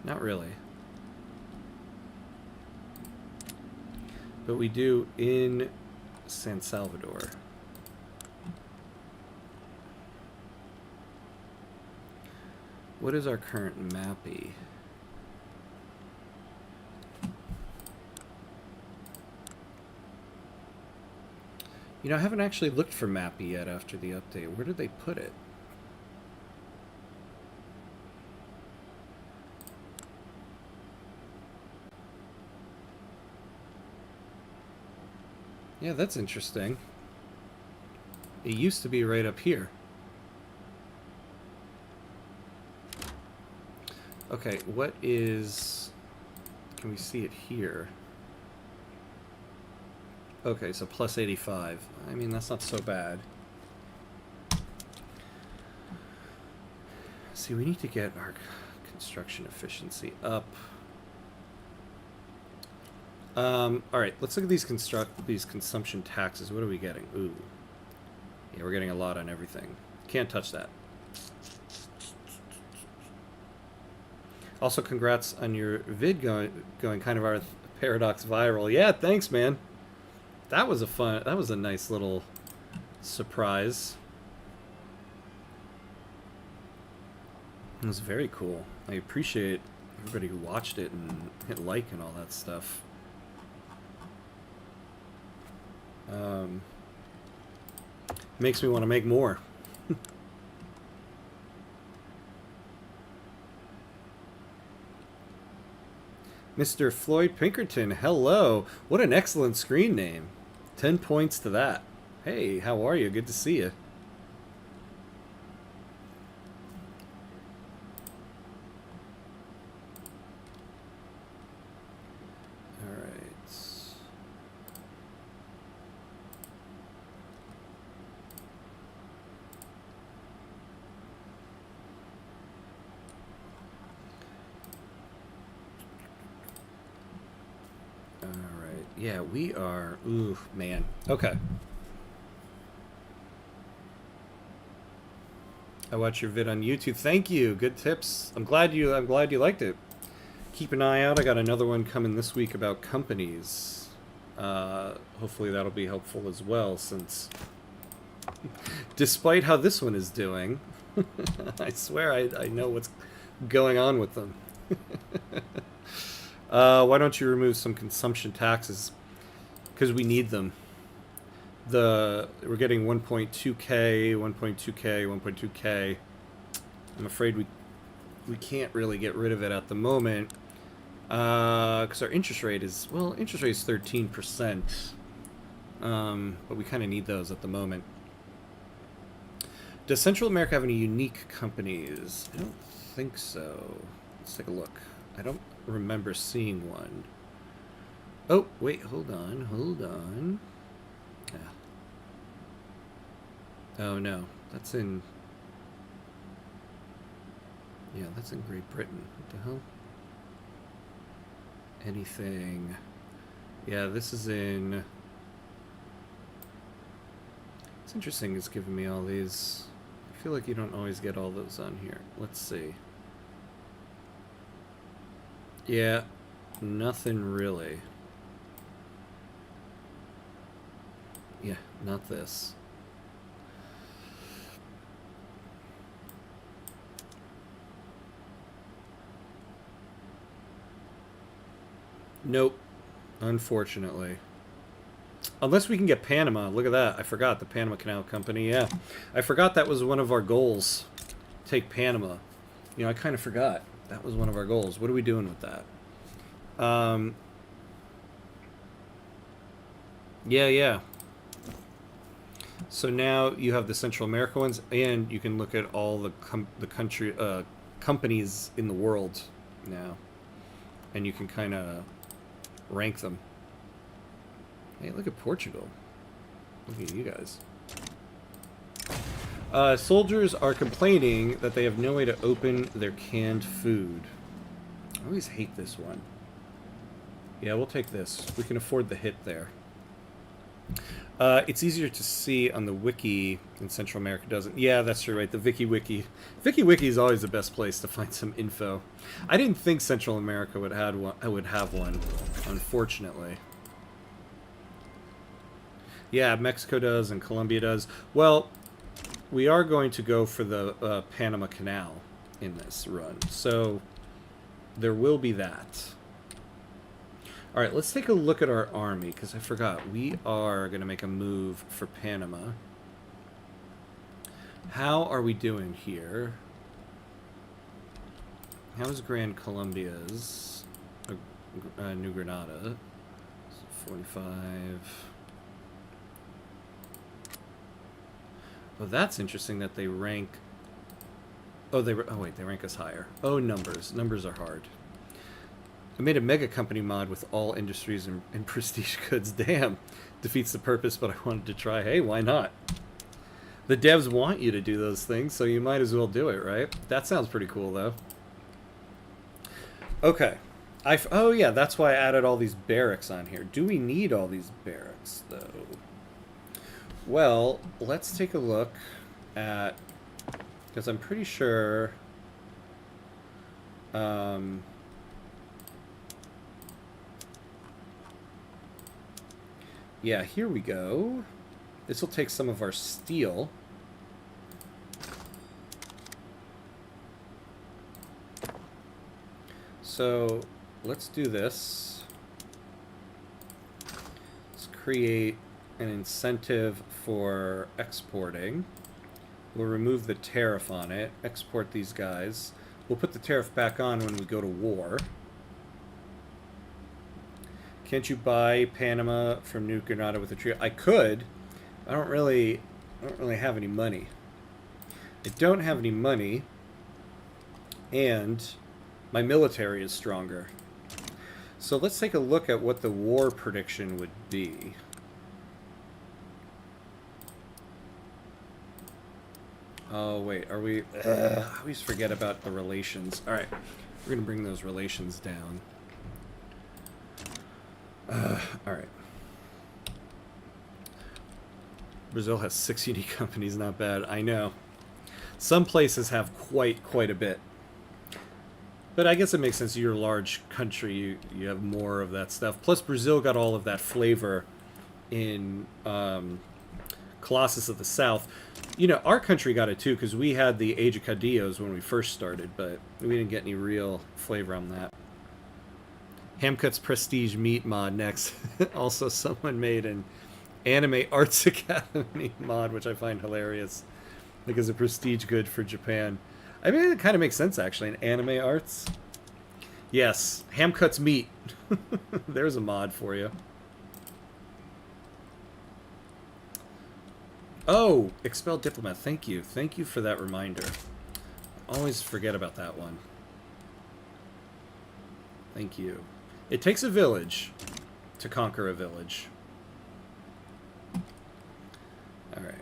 Not really. But we do in San Salvador. What is our current MAPI? You know, I haven't actually looked for MAPI yet after the update. Where did they put it? Yeah, that's interesting. It used to be right up here. Okay, what is... Can we see it here? Okay, so plus 85. I mean, that's not so bad. See, we need to get our construction efficiency up. Alright, let's look at these consumption taxes. What are we getting? Ooh. Yeah, we're getting a lot on everything. Can't touch that. Also, congrats on your vid going kind of our paradox viral. Yeah, thanks, man. That was a nice little surprise. It was very cool. I appreciate everybody who watched it and hit like and all that stuff. Makes me want to make more. Mr. Floyd Pinkerton, hello. What an excellent screen name. 10 points to that. Hey, how are you? Good to see you. Yeah, we are... Ooh, man. Okay. I watch your vid on YouTube. Thank you. Good tips. I'm glad you liked it. Keep an eye out. I got another one coming this week about companies. Hopefully that'll be helpful as well, since despite how this one is doing, I swear I know what's going on with them. Why don't you remove some consumption taxes? Because we need them. We're getting 1.2K, 1.2K, 1.2K. I'm afraid we can't really get rid of it at the moment. Because our interest rate is, well, interest rate is 13%. But we kind of need those at the moment. Does Central America have any unique companies? I don't think so. Let's take a look. I don't remember seeing one. Oh, wait, hold on. Yeah. Oh, no. That's in... Yeah, that's in Great Britain. What the hell? Anything... Yeah, this is in... It's interesting it's giving me all these... I feel like you don't always get all those on here. Let's see. Yeah, nothing really. Yeah, not this. Nope, unfortunately. Unless we can get Panama. Look at that. I forgot the Panama Canal Company. Yeah, I forgot that was one of our goals. Take Panama. You know, I kind of forgot. That was one of our goals. What are we doing with that? Yeah. So now you have the Central America ones, and you can look at all the companies in the world now, and you can kind of rank them. Hey, look at Portugal. Look at you guys. Soldiers are complaining that they have no way to open their canned food. I always hate this one. Yeah, we'll take this. We can afford the hit there. It's easier to see on the wiki in Central America, doesn't? Yeah, that's true, right? The Wiki is always the best place to find some info. I didn't think Central America would had one. I would have one, unfortunately. Yeah, Mexico does and Colombia does. Well, we are going to go for the Panama Canal in this run, so there will be that. All right, let's take a look at our army, because I forgot. We are going to make a move for Panama. How are we doing here? How's Gran Colombia's? New Granada. 45. Well, that's interesting that they rank... Oh, wait, they rank us higher. Oh, numbers. Numbers are hard. I made a mega company mod with all industries and prestige goods. Damn. Defeats the purpose, but I wanted to try. Hey, why not? The devs want you to do those things, so you might as well do it, right? That sounds pretty cool, though. Okay. Oh, yeah, that's why I added all these barracks on here. Do we need all these barracks, though? Well, let's take a look at... Because I'm pretty sure... yeah, here we go. This will take some of our steel. So, let's do this. Let's create an incentive for exporting. We'll remove the tariff on it. Export these guys. We'll put the tariff back on when we go to war. Can't you buy Panama from New Granada with a trio? I could. I don't really have any money. I don't have any money, and my military is stronger. So let's take a look at what the war prediction would be. Oh, wait, are we... I always forget about the relations. All right, we're going to bring those relations down. All right. Brazil has 6 unique companies, not bad. I know. Some places have quite a bit. But I guess it makes sense. You're a large country. You have more of that stuff. Plus, Brazil got all of that flavor in Colossus of the South. You know, our country got it too, because we had the Age of Caudillos when we first started, but we didn't get any real flavor on that. Hamcut's Prestige Meat mod next. Also, someone made an Anime Arts Academy mod, which I find hilarious. Like, as a prestige good for Japan. I mean, it kind of makes sense, actually. An Anime Arts. Yes, Hamcut's Meat. There's a mod for you. Oh, Expelled Diplomat. Thank you. Thank you for that reminder. I always forget about that one. Thank you. It takes a village to conquer a village. Alright.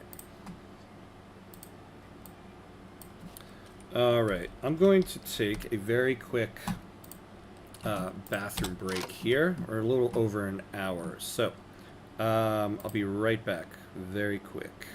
Alright. I'm going to take a very quick bathroom break here. Or a little over an hour. So, I'll be right back. Very quick.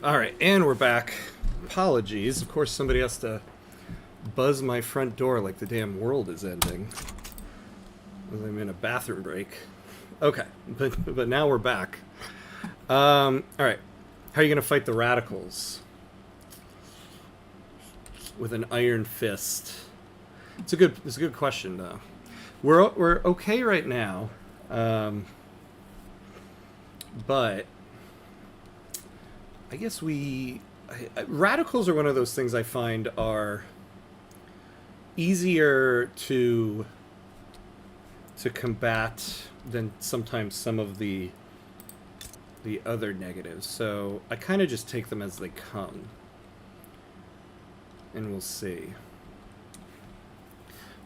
All right, and we're back. Apologies. Of course, somebody has to buzz my front door like the damn world is ending. I'm in a bathroom break. Okay, but now we're back. All right, how are you going to fight the radicals? With an iron fist. It's a good question though. We're okay right now, but I guess radicals are one of those things I find are easier to combat than sometimes some of the other negatives. So I kind of just take them as they come, and we'll see.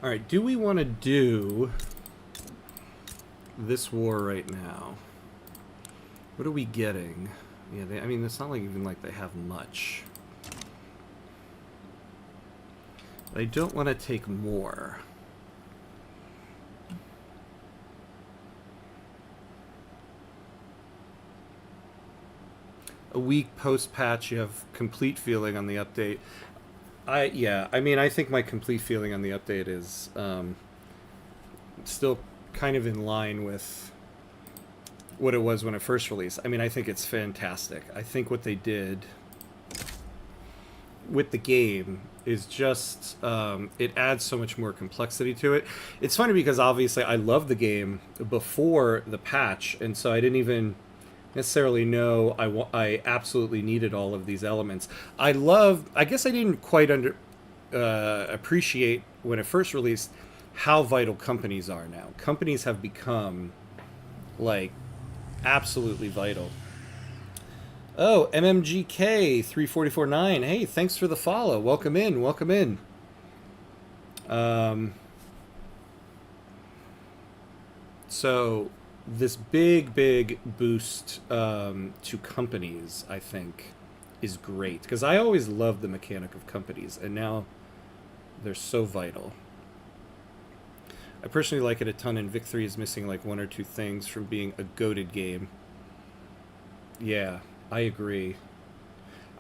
All right, do we want to do this war right now? What are we getting? Yeah, I mean, it's not like even like they have much. I don't want to take more. A week post-patch, you have complete feeling on the update. I mean, I think my complete feeling on the update is still kind of in line with what it was when it first released. I mean, I think it's fantastic. I think what they did with the game is just it adds so much more complexity to it. It's funny because obviously I loved the game before the patch, and so I didn't even necessarily know I absolutely needed all of these elements. I guess I didn't quite appreciate when it first released how vital companies are now. Companies have become like absolutely vital. Oh, MMGK 3449. Hey, thanks for the follow. Welcome in. Welcome in. So this big boost to companies, I think, is great, because I always loved the mechanic of companies, and now they're so vital. I personally like it a ton, and Vic 3 is missing like one or two things from being a goated game. Yeah, I agree.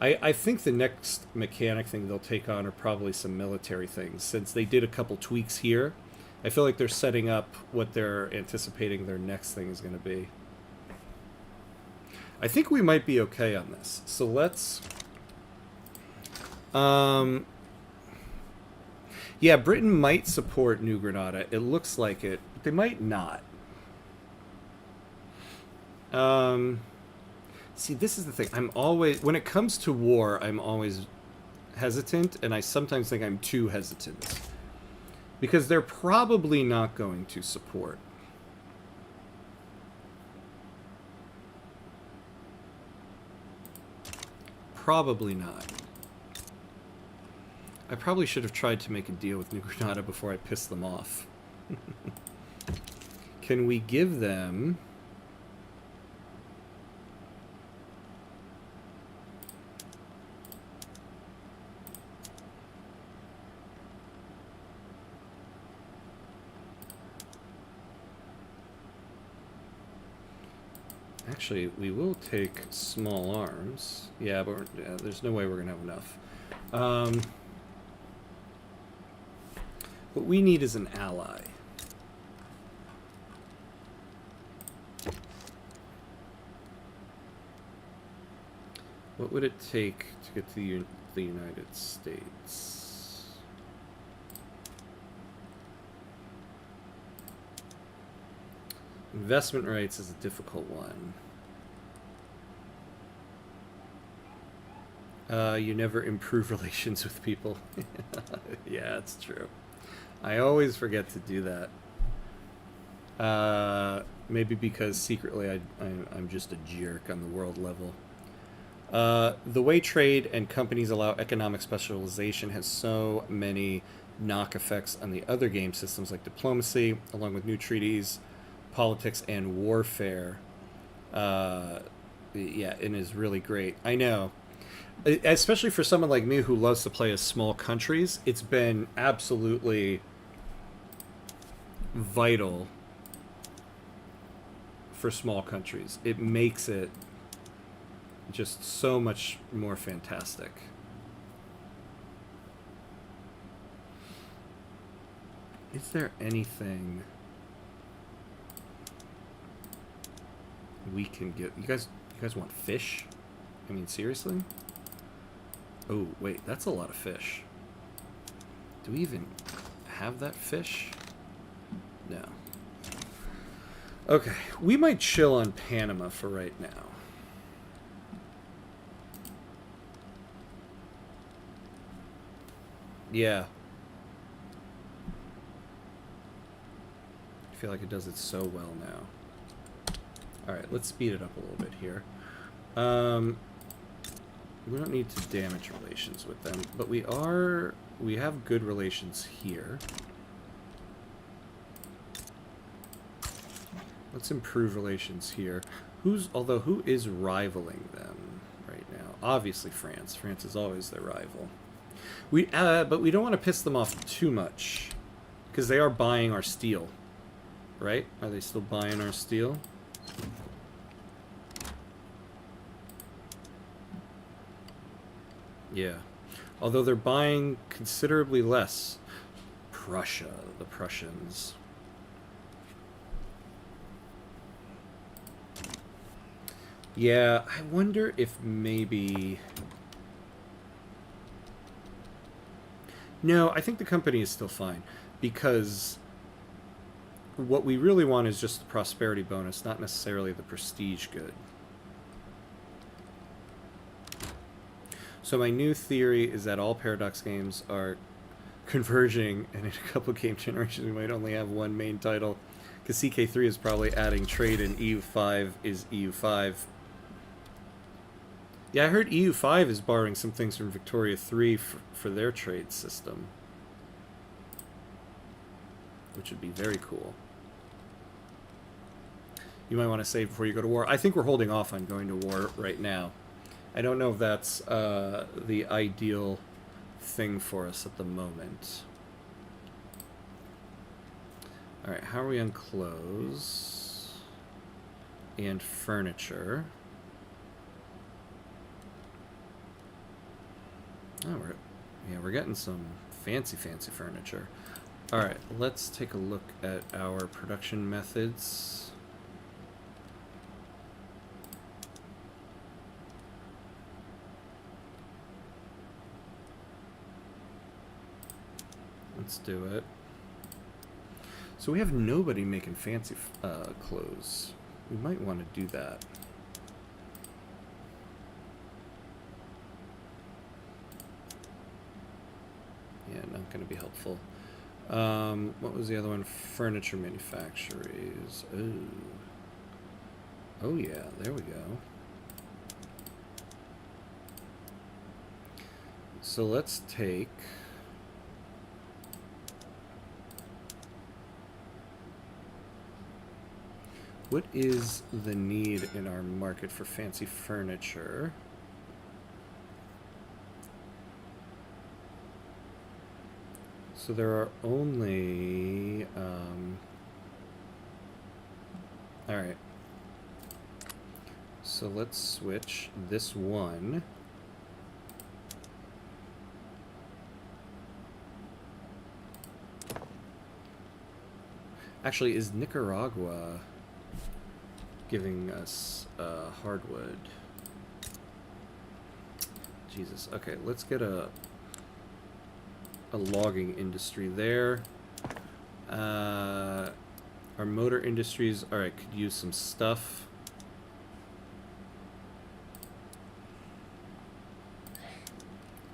I think the next mechanic thing they'll take on are probably some military things, since they did a couple tweaks here. I feel like they're setting up what they're anticipating their next thing is going to be. I think we might be okay on this. So let's... yeah, Britain might support New Granada. It looks like it. But they might not. See, this is the thing. I'm always... When it comes to war, I'm always hesitant, and I sometimes think I'm too hesitant. Because they're probably not going to support. Probably not. I probably should have tried to make a deal with New Granada before I pissed them off. Can we give them... Actually, we will take small arms. Yeah, but there's no way we're going to have enough. What we need is an ally. What would it take to get to the United States? Investment rights is a difficult one. You never improve relations with people. Yeah, it's true. I always forget to do that. Maybe because secretly I'm just a jerk on the world level. The way trade and companies allow economic specialization has so many knock effects on the other game systems like diplomacy, along with new treaties, politics, and warfare. Yeah, it is really great. I know. Especially for someone like me who loves to play as small countries, it's been absolutely vital for small countries. It makes it Just so much more fantastic. Is there anything we can get? You guys want fish? I mean, seriously? Oh, wait, that's a lot of fish. Do we even have that fish? No. Okay, we might chill on Panama for right now. Yeah. I feel like it does it so well now. Alright, let's speed it up a little bit here. We don't need to damage relations with them, but we have good relations here. Let's improve relations here. Who is rivaling them right now? Obviously France. France is always their rival. But we don't want to piss them off too much, because they are buying our steel, right? Are they still buying our steel? Yeah. Although they're buying considerably less. Prussia, the Prussians. Yeah, I wonder if maybe... No, I think the company is still fine, because what we really want is just the prosperity bonus, not necessarily the prestige good. So my new theory is that all Paradox games are converging, and in a couple game generations we might only have one main title, because CK3 is probably adding trade and EU5 is EU5. Yeah, I heard EU5 is borrowing some things from Victoria 3 for their trade system, which would be very cool. You might want to save before you go to war. I think we're holding off on going to war right now. I don't know if that's the ideal thing for us at the moment. Alright, how are we on clothes and furniture? Oh, we're getting some fancy furniture. Alright, let's take a look at our production methods. Let's do it. So we have nobody making fancy clothes. We might want to do that. Yeah, not going to be helpful. What was the other one? Furniture manufacturers. Oh yeah, there we go. So let's take... What is the need in our market for fancy furniture? So there are only... Alright. So let's switch this one. Actually, is Nicaragua giving us hardwood? Jesus. Okay, let's get a logging industry there. Our motor industries, alright, could use some stuff.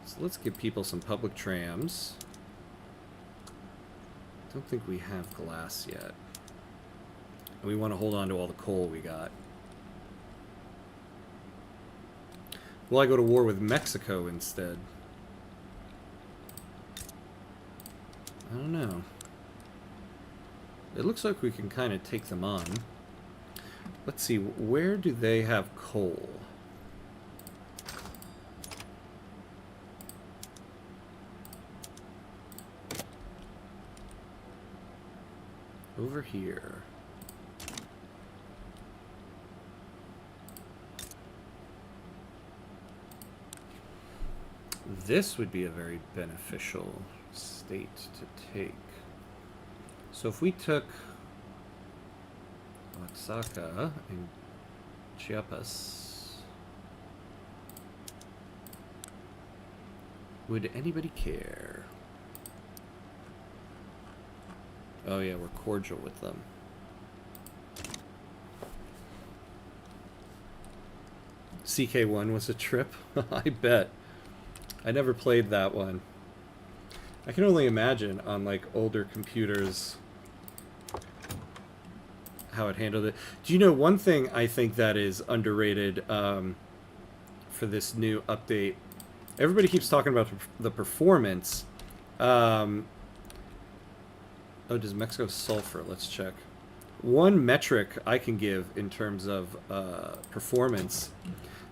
So let's give people some public trams. Don't think we have glass yet. And we want to hold on to all the coal we got. Will I go to war with Mexico instead? I don't know. It looks like we can kind of take them on. Let's see, where do they have coal? Over here. This would be a very beneficial state to take. So if we took Oaxaca and Chiapas, would anybody care? Oh yeah, we're cordial with them. CK1 was a trip? I bet. I never played that one. I can only imagine on like older computers how it handled it. Do you know one thing I think that is underrated for this new update? Everybody keeps talking about the performance. Oh, does Mexico sulfur? Let's check. One metric I can give in terms of performance.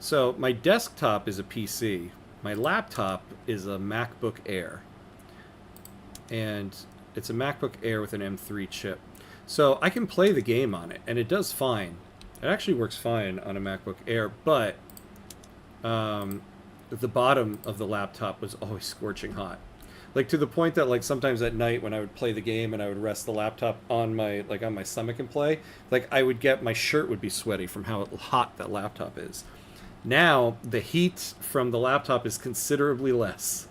So my desktop is a PC. My laptop is a MacBook Air. And it's a MacBook Air with an M3 chip. So I can play the game on it, and it does fine. It actually works fine on a MacBook Air, but the bottom of the laptop was always scorching hot. Like to the point that like sometimes at night when I would play the game and I would rest the laptop on my stomach and play, like I would get, my shirt would be sweaty from how hot that laptop is. Now the heat from the laptop is considerably less.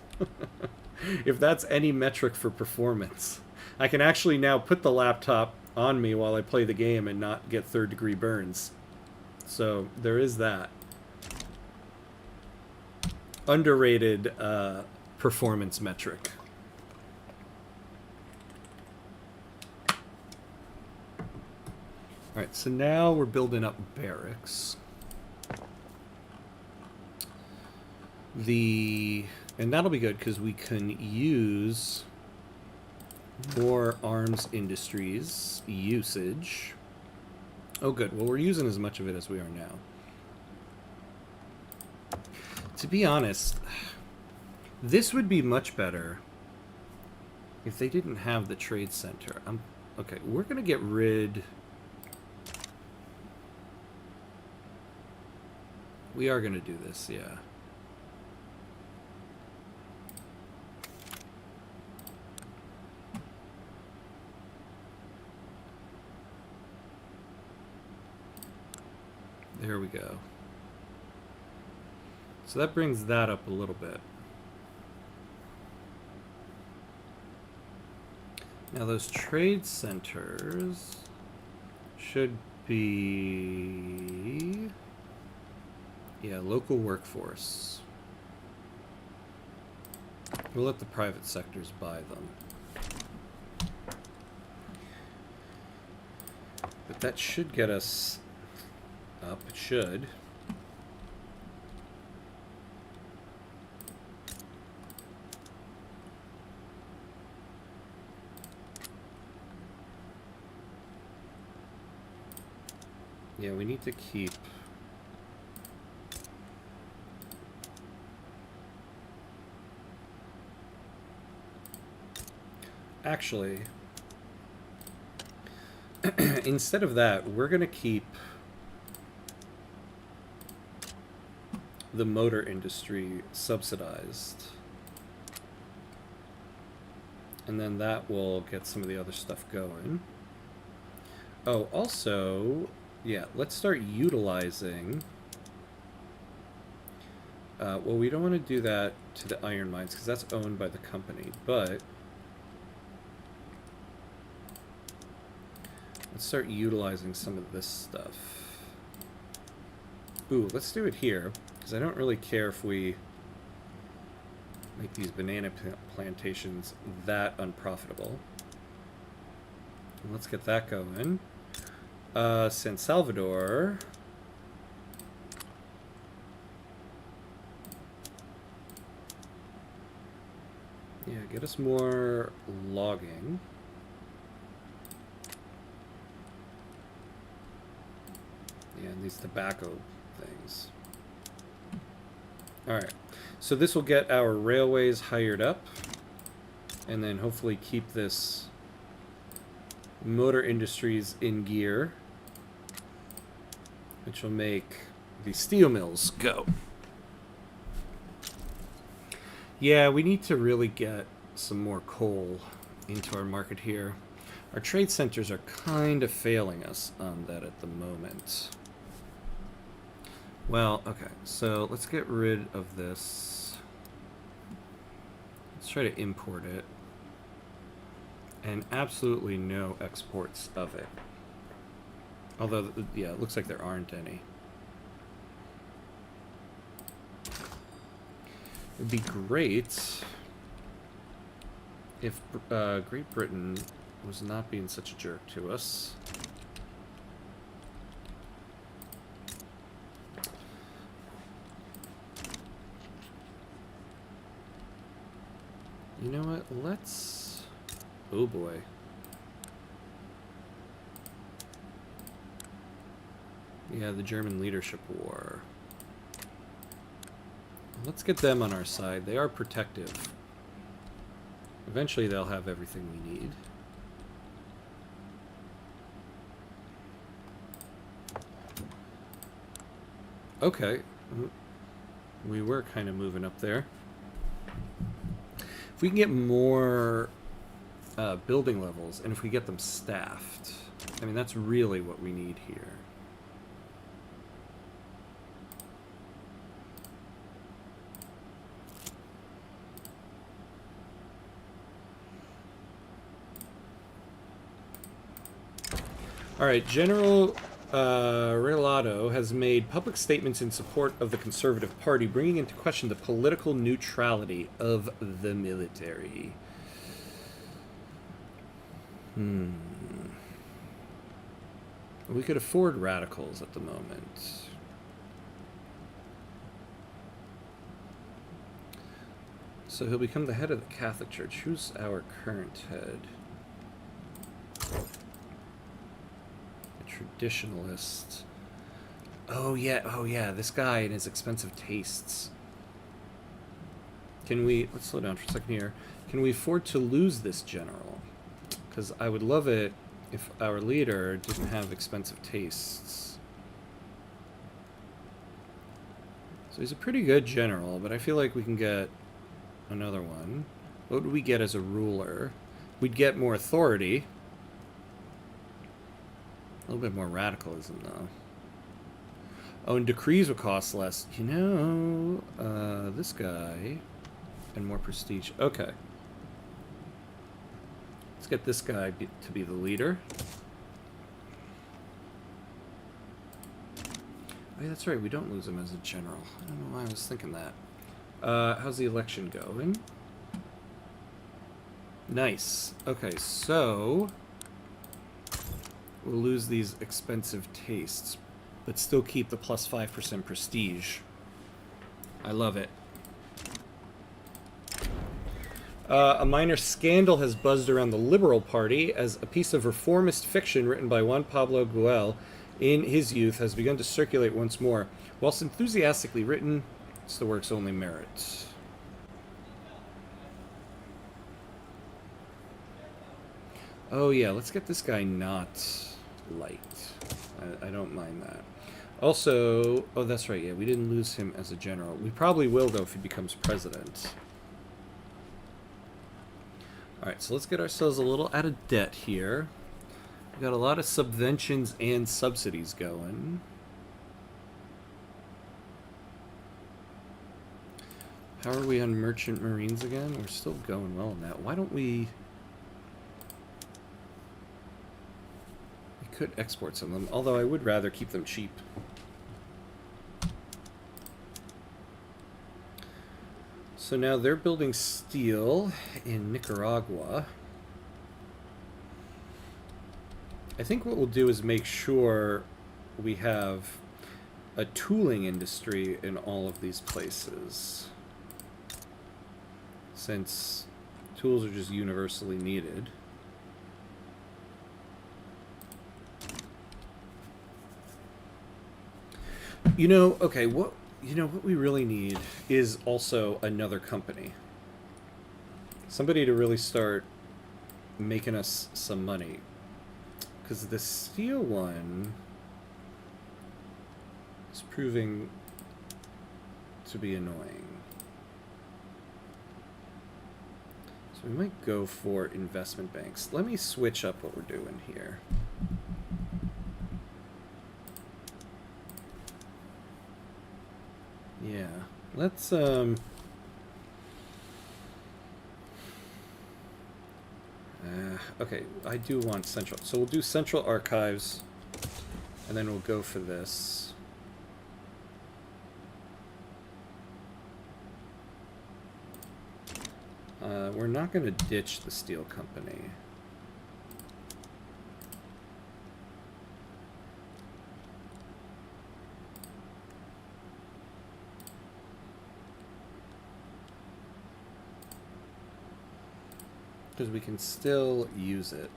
If that's any metric for performance. I can actually now put the laptop on me while I play the game and not get third-degree burns. So there is that. Underrated performance metric. Alright, so now we're building up barracks. And that'll be good because we can use more arms industries usage. Oh, good. Well, we're using as much of it as we are now. To be honest, this would be much better if they didn't have the trade center. Okay, we're going to get rid... We are going to do this, yeah. There we go. So that brings that up a little bit. Now those trade centers should be... Yeah, local workforce. We'll let the private sectors buy them. But that should get us up. It should. Yeah, we need to keep... Actually, instead of that, we're going to keep the motor industry subsidized. And then that will get some of the other stuff going. Oh, also, yeah, let's start utilizing... well, we don't want to do that to the iron mines because that's owned by the company, but... Let's start utilizing some of this stuff. Ooh, let's do it here, because I don't really care if we make these banana plantations that unprofitable. Let's get that going. San Salvador. Yeah, get us more logging. Yeah, and these tobacco things. Alright, so this will get our railways hired up, and then hopefully keep this motor industries in gear, which will make the steel mills go. Yeah, we need to really get some more coal into our market here. Our trade centers are kind of failing us on that at the moment. Well, okay, so let's get rid of this. Let's try to import it. And absolutely no exports of it. Although, yeah, it looks like there aren't any. It'd be great if Great Britain was not being such a jerk to us. You know what? Let's... Oh boy. Yeah, the German leadership war. Let's get them on our side. They are protective. Eventually they'll have everything we need. Okay. We were kind of moving up there. If we can get more building levels, and if we get them staffed, I mean, that's really what we need here. All right, General Relado has made public statements in support of the Conservative Party, bringing into question the political neutrality of the military. We could afford radicals at the moment. So he'll become the head of the Catholic Church. Who's our current head? Traditionalist. Oh yeah, this guy and his expensive tastes. Can we, let's slow down for a second here. Can we afford to lose this general? Because I would love it if our leader didn't have expensive tastes. So he's a pretty good general, but I feel like we can get another one. What would we get as a ruler? We'd get more authority. A little bit more radicalism, though. Oh, and decrees would cost less. You know, this guy. And more prestige. Okay. Let's get this guy to be the leader. Oh, yeah, that's right. We don't lose him as a general. I don't know why I was thinking that. How's the election going? Nice. Okay, so... we'll lose these expensive tastes, but still keep the plus 5% prestige. I love it. A minor scandal has buzzed around the Liberal Party as a piece of reformist fiction written by Juan Pablo Guel in his youth has begun to circulate once more. Whilst enthusiastically written, it's the work's only merit. Oh yeah, let's get this guy not light. I don't mind that. Also, oh that's right, yeah, we didn't lose him as a general. We probably will, though, if he becomes president. Alright, so let's get ourselves a little out of debt here. We've got a lot of subventions and subsidies going. How are we on merchant marines again? We're still going well on that. Why don't we... we could export some of them, although I would rather keep them cheap. So now they're building steel in Nicaragua. I think what we'll do is make sure we have a tooling industry in all of these places, since tools are just universally needed. You know, okay, what we really need is also another company. Somebody to really start making us some money. Because the steel one is proving to be annoying. So we might go for investment banks. Let me switch up what we're doing here. Yeah, let's okay, I do want central. So we'll do central archives, and then we'll go for this. We're not going to ditch the steel company. Because we can still use it.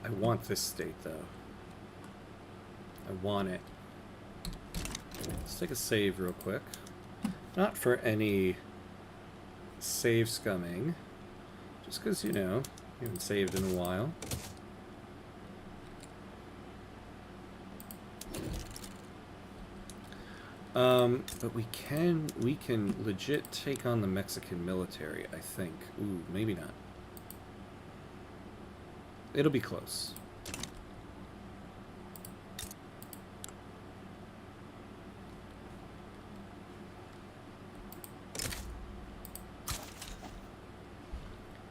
I want this state, though. I want it. Let's take a save real quick. Not for any save scumming. Just because, you know, we haven't saved in a while. But we can legit take on the Mexican military, I think. Ooh, maybe not. It'll be close.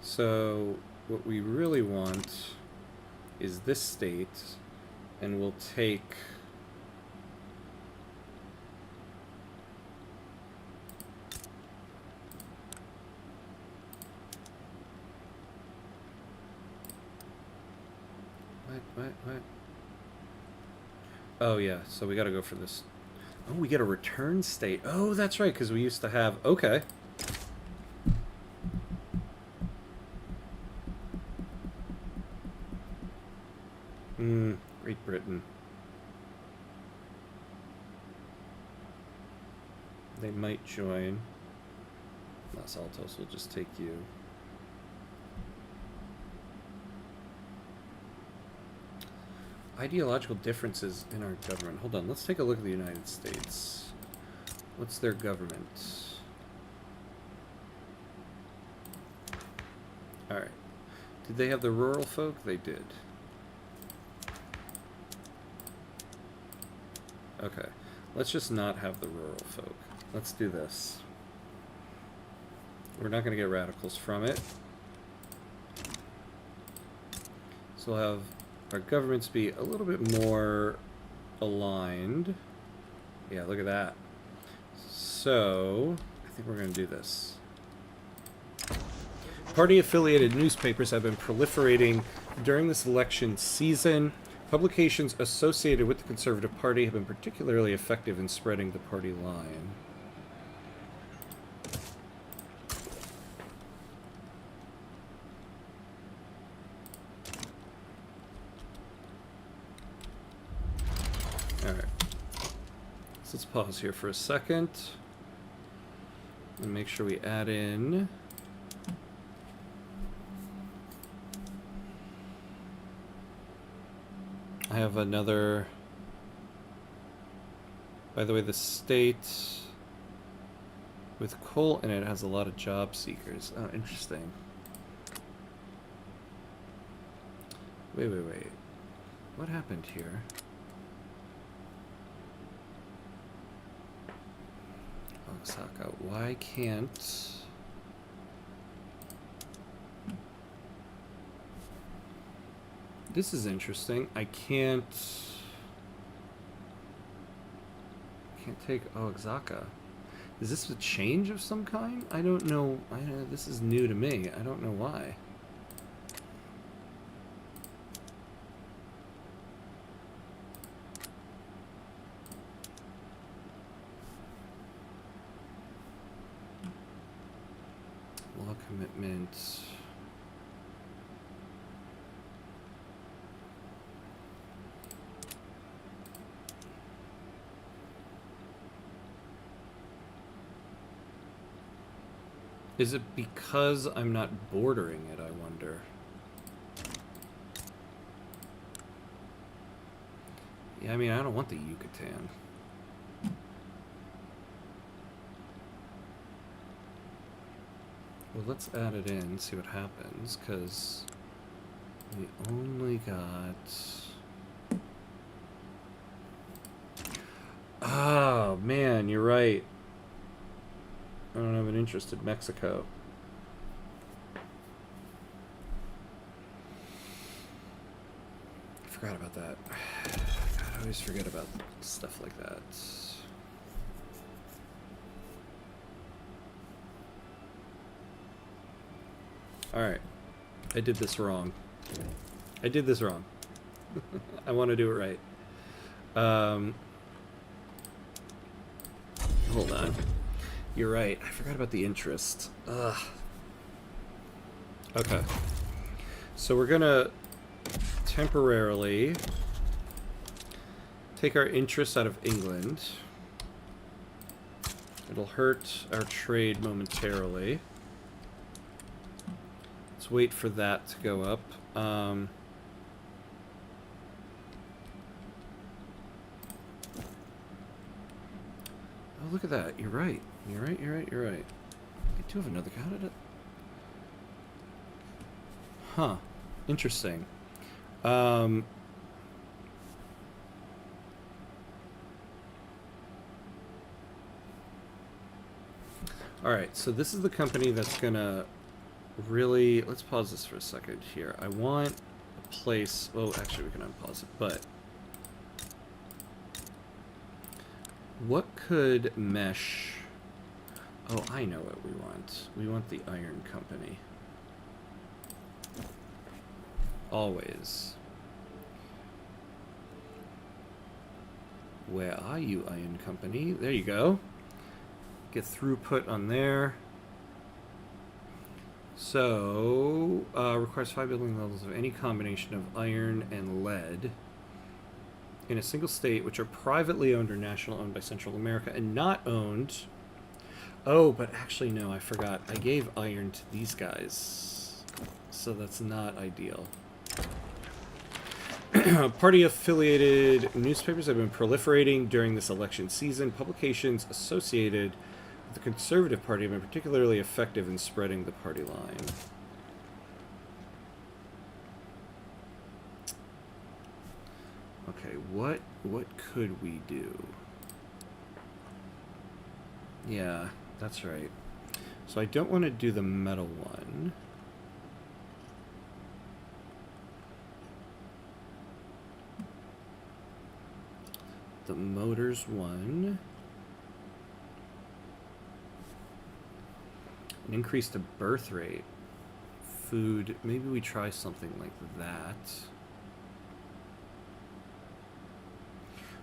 So what we really want is this state, and we'll take what? Oh yeah, so we gotta go for this. Oh, we get a return state. Oh, that's right, because we used to have... Okay. Great Britain. They might join. Los Altos will just take you. Ideological differences in our government. Hold on, let's take a look at the United States. What's their government? Alright. Did they have the rural folk? They did. Okay. Let's just not have the rural folk. Let's do this. We're not going to get radicals from it. So we'll have our governments be a little bit more aligned. Yeah, look at that. So, I think we're going to do this. Party-affiliated newspapers have been proliferating during this election season. Publications associated with the Conservative Party have been particularly effective in spreading the party line. Alright. So let's pause here for a second. And make sure we add in... I have another... By the way, the state with coal in it has a lot of job seekers. Oh, interesting. Wait. What happened here? Osaka, why can't... This is interesting. I can't take Oaxaca. Is this a change of some kind? I don't know. This is new to me. I don't know why. Law commitment. Is it because I'm not bordering it, I wonder? Yeah, I mean, I don't want the Yucatan. Well, let's add it in, see what happens, because we only got... Oh, man, you're right. I don't have an interest in Mexico. I forgot about that. God, I always forget about stuff like that. Alright. I did this wrong. I did this wrong. I want to do it right. Hold on. You're right. I forgot about the interest. Ugh. Okay. So we're gonna temporarily take our interest out of England. It'll hurt our trade momentarily. Let's wait for that to go up. Oh, look at that. You're right. You're right, you're right, you're right. I do have another candidate. Huh. Interesting. Alright, so this is the company that's gonna really... Let's pause this for a second here. I want a place... Well, actually, we can unpause it, but... What could mesh... Oh, I know what we want. We want the Iron Company. Always. Where are you, Iron Company? There you go. Get throughput on there. So, requires 5 building levels of any combination of iron and lead in a single state, which are privately owned or national owned by Central America and not owned... Oh, but actually, no, I forgot. I gave iron to these guys, so that's not ideal. Party-affiliated newspapers have been proliferating during this election season. Publications associated with the Conservative Party have been particularly effective in spreading the party line. Okay, what could we do? Yeah, that's right. So I don't want to do the metal one. The motors one. An increase to birth rate. Food. Maybe we try something like that.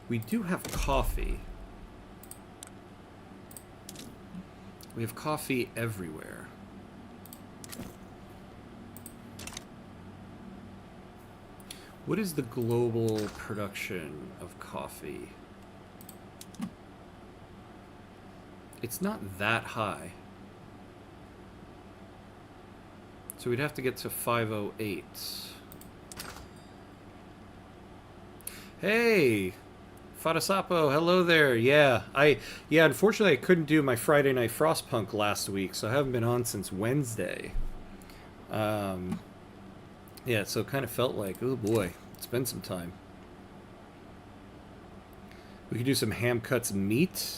We do have coffee. We have coffee everywhere. What is the global production of coffee? It's not that high. So we'd have to get to 508. Hey! Fadasapo, hello there. Yeah, unfortunately I couldn't do my Friday Night Frostpunk last week, so I haven't been on since Wednesday. Yeah, so it kind of felt like, oh boy, it's been some time. We could do some ham cuts meat.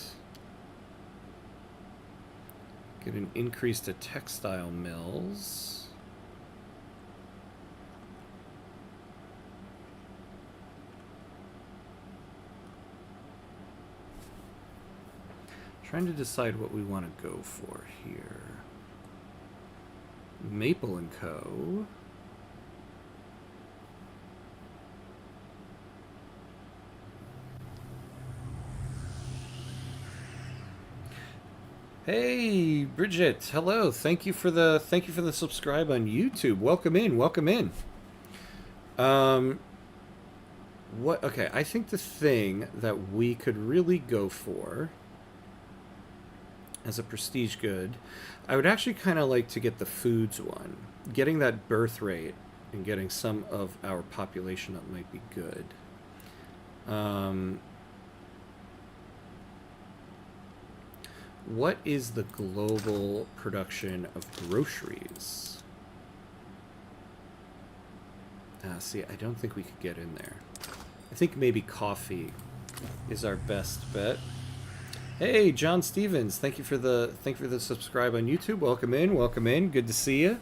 Get an increase to textile mills. Trying to decide what we want to go for here. Maple & Co. Hey, Bridget. Hello. Thank you for the subscribe on YouTube. Welcome in. Welcome in. Okay, I think the thing that we could really go for as a prestige good. I would actually kind of like to get the foods one. Getting that birth rate and getting some of our population up might be good. What is the global production of groceries? See, I don't think we could get in there. I think maybe coffee is our best bet. Hey, John Stevens, thank you for the subscribe on YouTube. Welcome in, welcome in. Good to see you.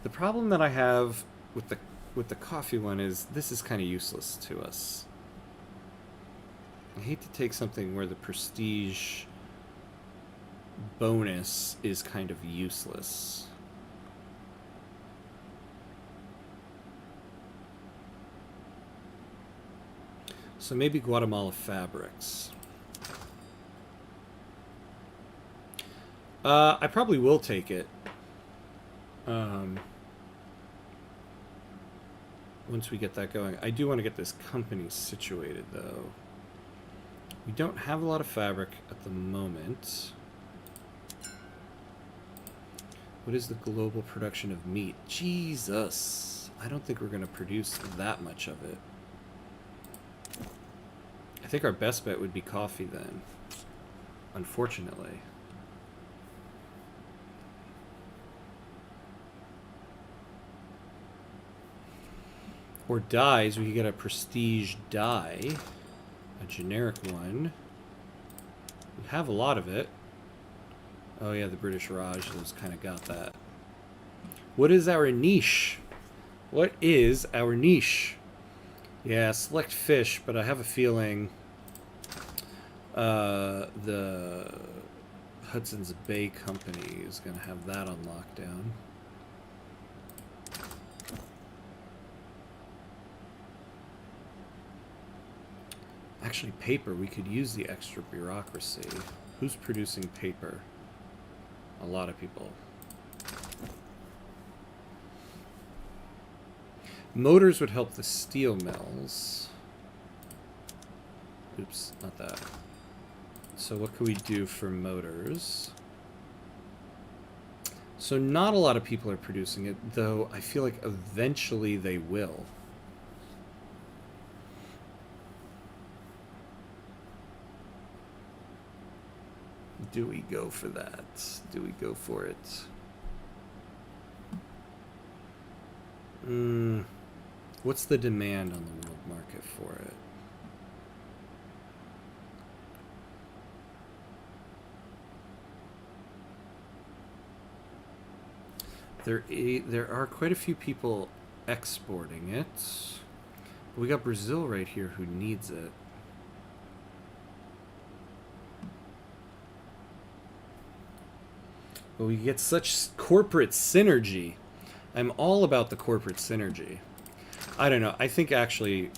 The problem that I have with the coffee one is this is kind of useless to us. I hate to take something where the prestige bonus is kind of useless. So maybe Guatemala fabrics. I probably will take it. Once we get that going. I do want to get this company situated, though. We don't have a lot of fabric at the moment. What is the global production of meat? Jesus! I don't think we're going to produce that much of it. I think our best bet would be coffee then. Unfortunately. Or dyes, we could get a prestige dye. A generic one. We have a lot of it. Oh yeah, the British Raj has kind of got that. What is our niche? What is our niche? Yeah, select fish, but I have a feeling the Hudson's Bay Company is going to have that on lockdown. Actually, paper, we could use the extra bureaucracy. Who's producing paper? A lot of people. Motors would help the steel mills. Oops, not that. So what can we do for motors? So not a lot of people are producing it, though I feel like eventually they will. Do we go for that? Do we go for it? What's the demand on the world market for it? There are quite a few people exporting it. But we got Brazil right here who needs it. But we get such corporate synergy. I'm all about the corporate synergy. I don't know. I think actually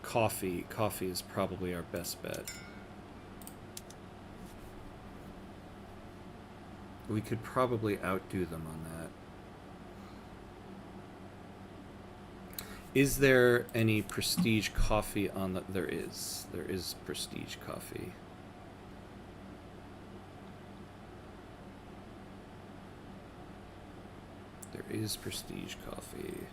coffee is probably our best bet. We could probably outdo them on that. Is there any prestige coffee on the... There is. There is prestige coffee. There is prestige coffee.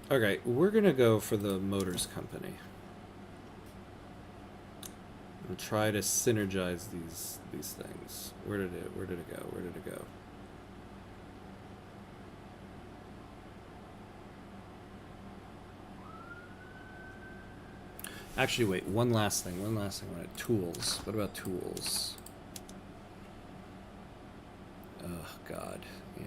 Okay, we're gonna go for the Motors Company. And try to synergize these things. Where did it go? Where did it go? Actually, wait, one last thing. Tools. What about tools? Oh, God. Yeah.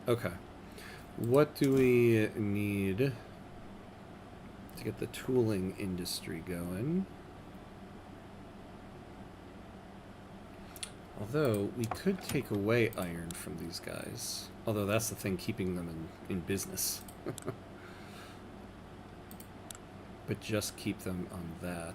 Okay. What do we need to get the tooling industry going? Although, we could take away iron from these guys. Although that's the thing keeping them in business. But just keep them on that.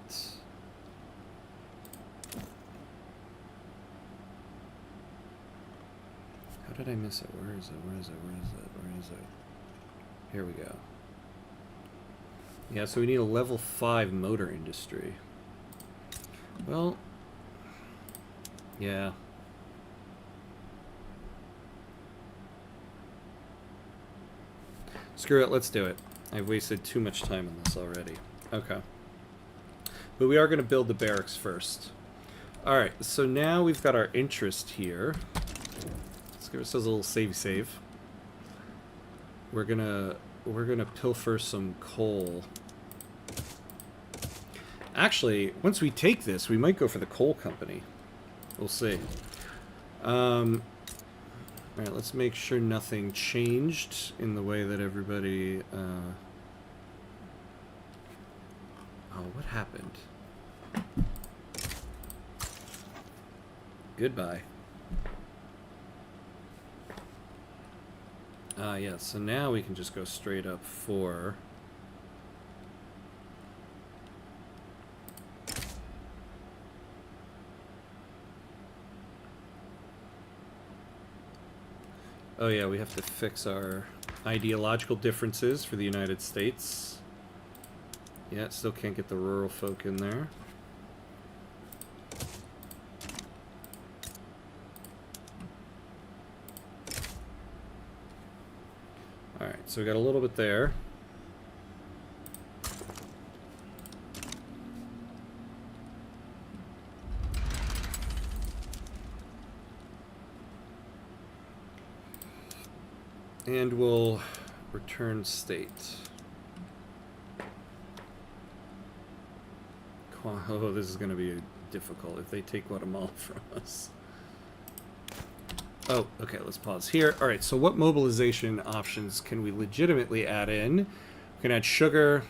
did I miss it? Where is it? Where is it? Where is it? Where is it? Here we go. Yeah, so we need a level 5 motor industry. Well, yeah. Screw it, let's do it. I've wasted too much time on this already. Okay. But we are going to build the barracks first. Alright, so now we've got our interest here. Let's give ourselves a little save. We're gonna pilfer some coal. Actually, once we take this, we might go for the coal company. We'll see. Alright, let's make sure nothing changed in the way that everybody... Oh, what happened? Goodbye. Yeah, so now we can just go straight up for... Oh yeah, we have to fix our ideological differences for the United States. Yeah, still can't get the rural folk in there. Alright, so we got a little bit there. And we'll return state. Oh, this is going to be difficult if they take Guatemala from us. Oh, okay, let's pause here. All right, so what mobilization options can we legitimately add in? We can add sugar.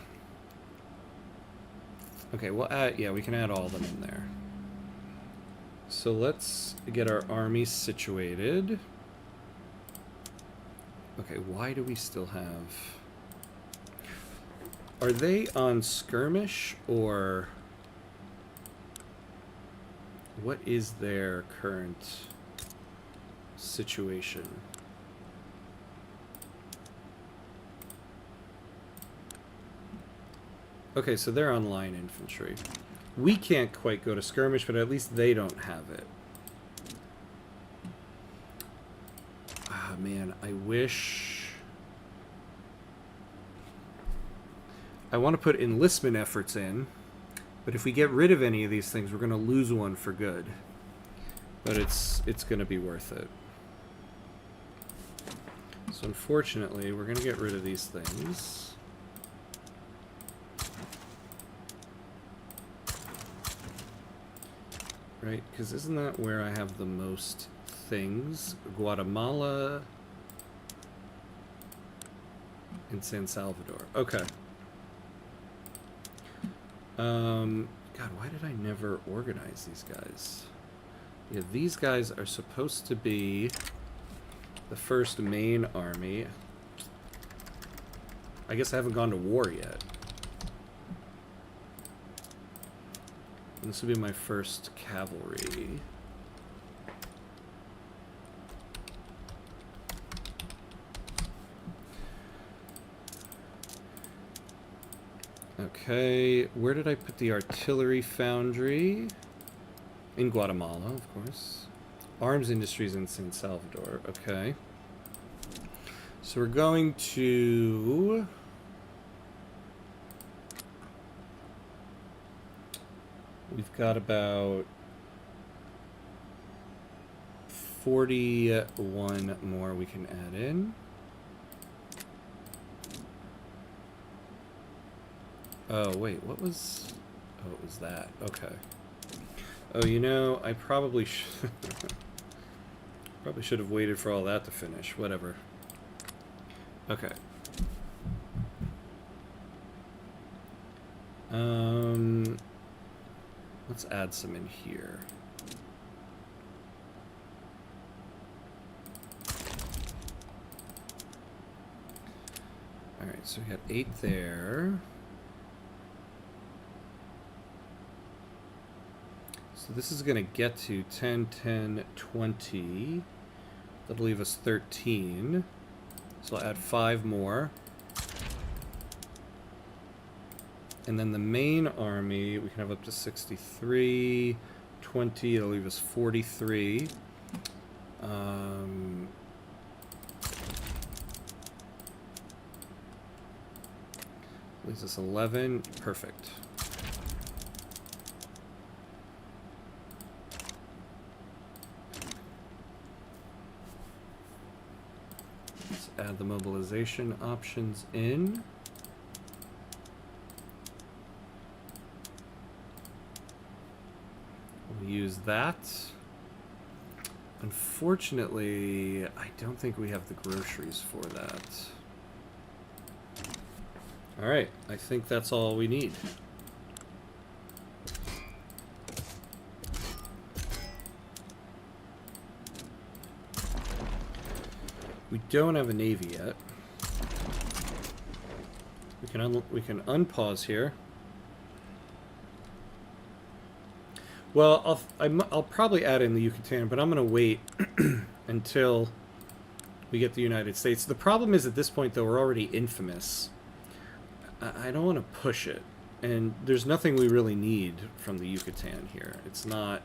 Okay, we'll add, yeah, we can add all of them in there. So let's get our army situated. Okay, why do we still have... Are they on skirmish, or... What is their current situation? Okay, so they're on line infantry. We can't quite go to skirmish, but at least they don't have it. Ah, man, I wish... I want to put enlistment efforts in, but if we get rid of any of these things, we're going to lose one for good. But it's going to be worth it. So unfortunately, we're going to get rid of these things. Right, because isn't that where I have the most things? Guatemala and San Salvador. Okay. God, why did I never organize these guys? Yeah, these guys are supposed to be the first main army. I guess I haven't gone to war yet. And this will be my first cavalry. Okay, where did I put the artillery foundry? In Guatemala, of course. Arms industries in San Salvador. Okay. So we're going to... We've got about 41 more we can add in. Oh, wait, what was... Oh, it was that. Okay. Oh, you know, I probably probably should have waited for all that to finish. Whatever. Okay. Let's add some in here. All right, so we got 8 there. So this is going to get to 10, 10, 20. That'll leave us 13. So I'll add 5 more. And then the main army, we can have up to 63, 20, it'll leave us 43. Leaves us 11. Perfect. Let's add the mobilization options in. We'll use that. Unfortunately, I don't think we have the groceries for that. Alright, I think that's all we need. We don't have a navy yet. We can unpause here. Well, I'll probably add in the Yucatan, but I'm going to wait until we get the United States. The problem is at this point, though, we're already infamous. I don't want to push it. And there's nothing we really need from the Yucatan here. It's not...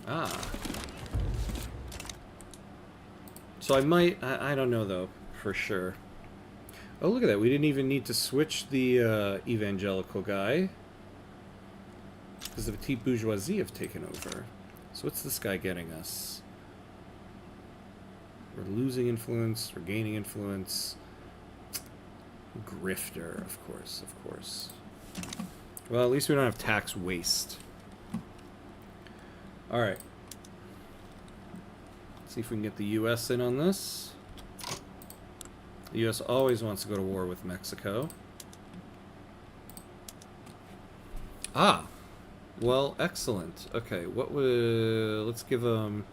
Ah. So I might... I don't know, though, for sure. Oh, look at that. We didn't even need to switch the evangelical guy. Because the petite bourgeoisie have taken over. So what's this guy getting us? We're losing influence. We're gaining influence. Grifter, of course, of course. Well, at least we don't have tax waste. Alright. See if we can get the U.S. in on this. The U.S. always wants to go to war with Mexico. Ah! Well, excellent. Okay, what would... Let's give them...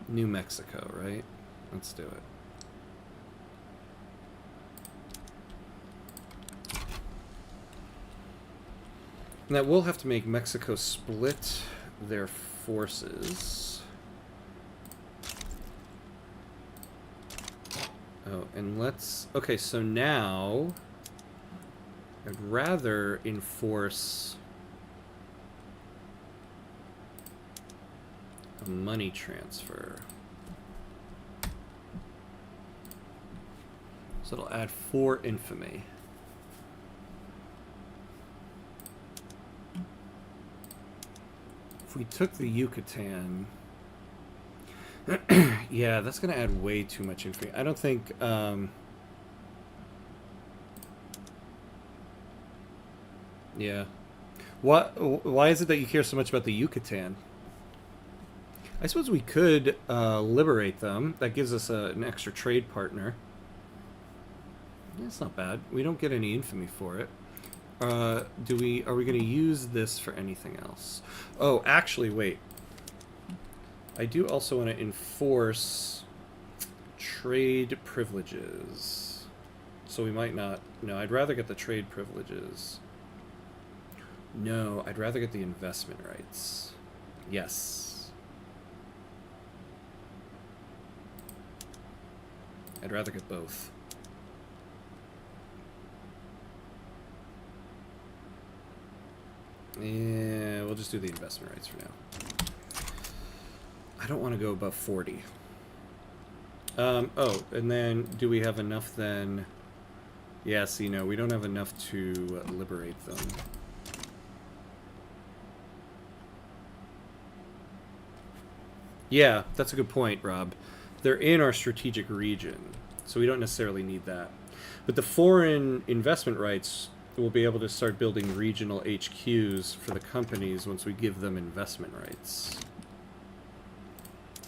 New Mexico, right? Let's do it. Now, we'll have to make Mexico split their forces. Oh, and let's... Okay, so now... I'd rather enforce a money transfer. So it'll add 4 infamy. If we took the Yucatan... yeah, that's going to add way too much infamy. I don't think... yeah. Why is it that you care so much about the Yucatan? I suppose we could liberate them. That gives us an extra trade partner. That's not bad. We don't get any infamy for it. Are we going to use this for anything else? Oh, actually, wait. I do also want to enforce trade privileges. So we might not... No, I'd rather get the trade privileges. No, I'd rather get the investment rights. Yes. I'd rather get both. Yeah, we'll just do the investment rights for now. I don't want to go above 40. Oh, and then do we have enough then? Yeah, see, no, we don't have enough to liberate them. Yeah, that's a good point, Rob. They're in our strategic region, so we don't necessarily need that. But the foreign investment rights, we'll be able to start building regional HQs for the companies once we give them investment rights.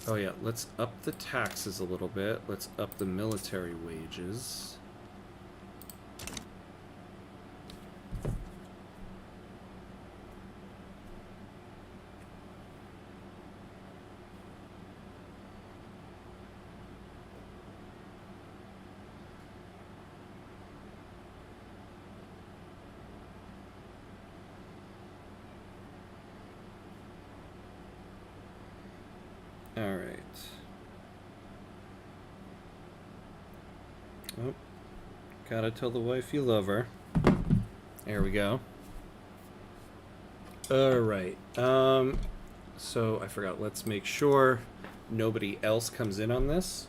Oh yeah, let's up the taxes a little bit. Let's up the military wages. All right. Oh, gotta tell the wife you love her. There we go. All right. So I forgot. Let's make sure nobody else comes in on this.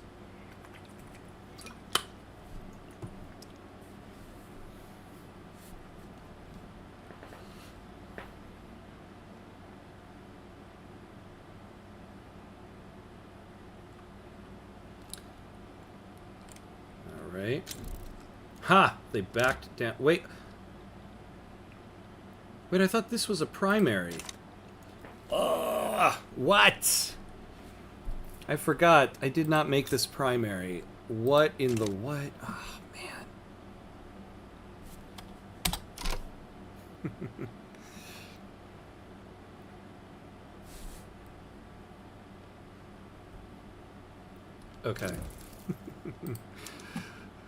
All right. Ha! They backed down. Wait. Wait, I thought this was a primary. What? I forgot. I did not make this primary. What in the what? Oh, man. Okay.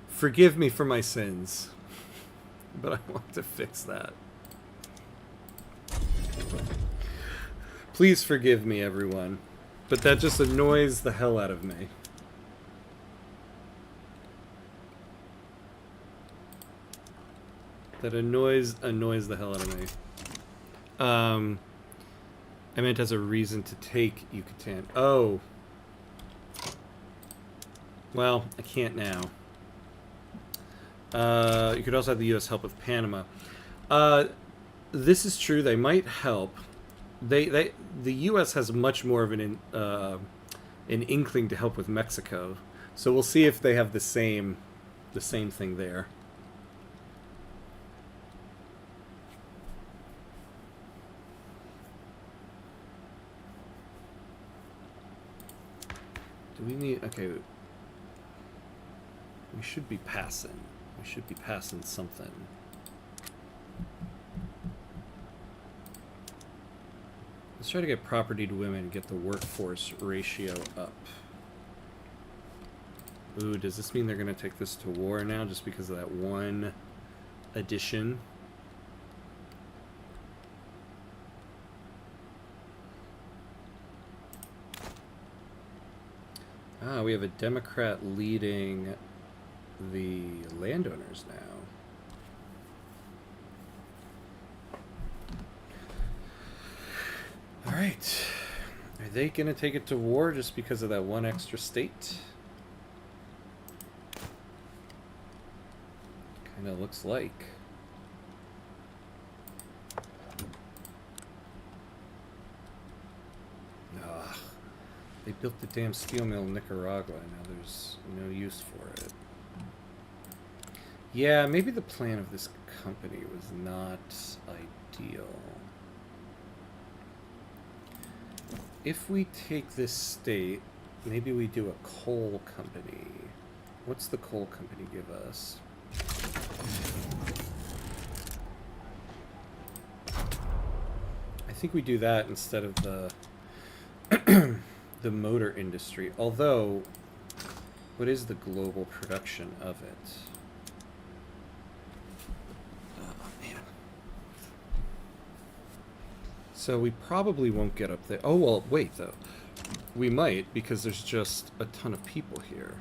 Forgive me for my sins. But I want to fix that. Please forgive me, everyone. But that just annoys the hell out of me. That annoys the hell out of me. I meant as a reason to take Yucatan. Oh. Well, I can't now. You could also have the U.S. help with Panama. This is true. They might help. The U.S. has much more of an inkling to help with Mexico. So we'll see if they have the same thing there. Do we need... Okay. We should be passing. We should be passing something. Let's try to get property to women and get the workforce ratio up. Ooh, does this mean they're going to take this to war now just because of that one addition? Ah, we have a Democrat leading the landowners now. All right. Are they going to take it to war just because of that one extra state? Kind of looks like. Ugh. They built the damn steel mill in Nicaragua. Now there's no use for it. Yeah, maybe the plan of this company was not ideal. If we take this state, maybe we do a coal company. What's the coal company give us? I think we do that instead of the the motor industry. Although, what is the global production of it? So we probably won't get up there. Oh, well, wait, though. We might, because there's just a ton of people here.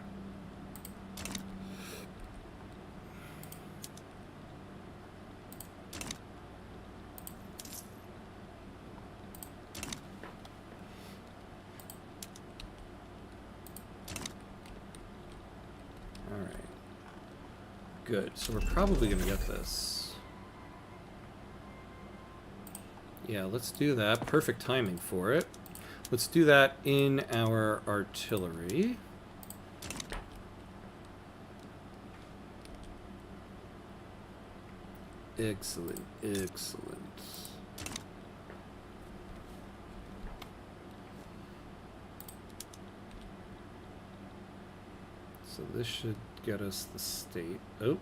All right. Good. So we're probably going to get this. Yeah, let's do that. Perfect timing for it. Let's do that in our artillery. Excellent, excellent. So this should get us the state. Oh.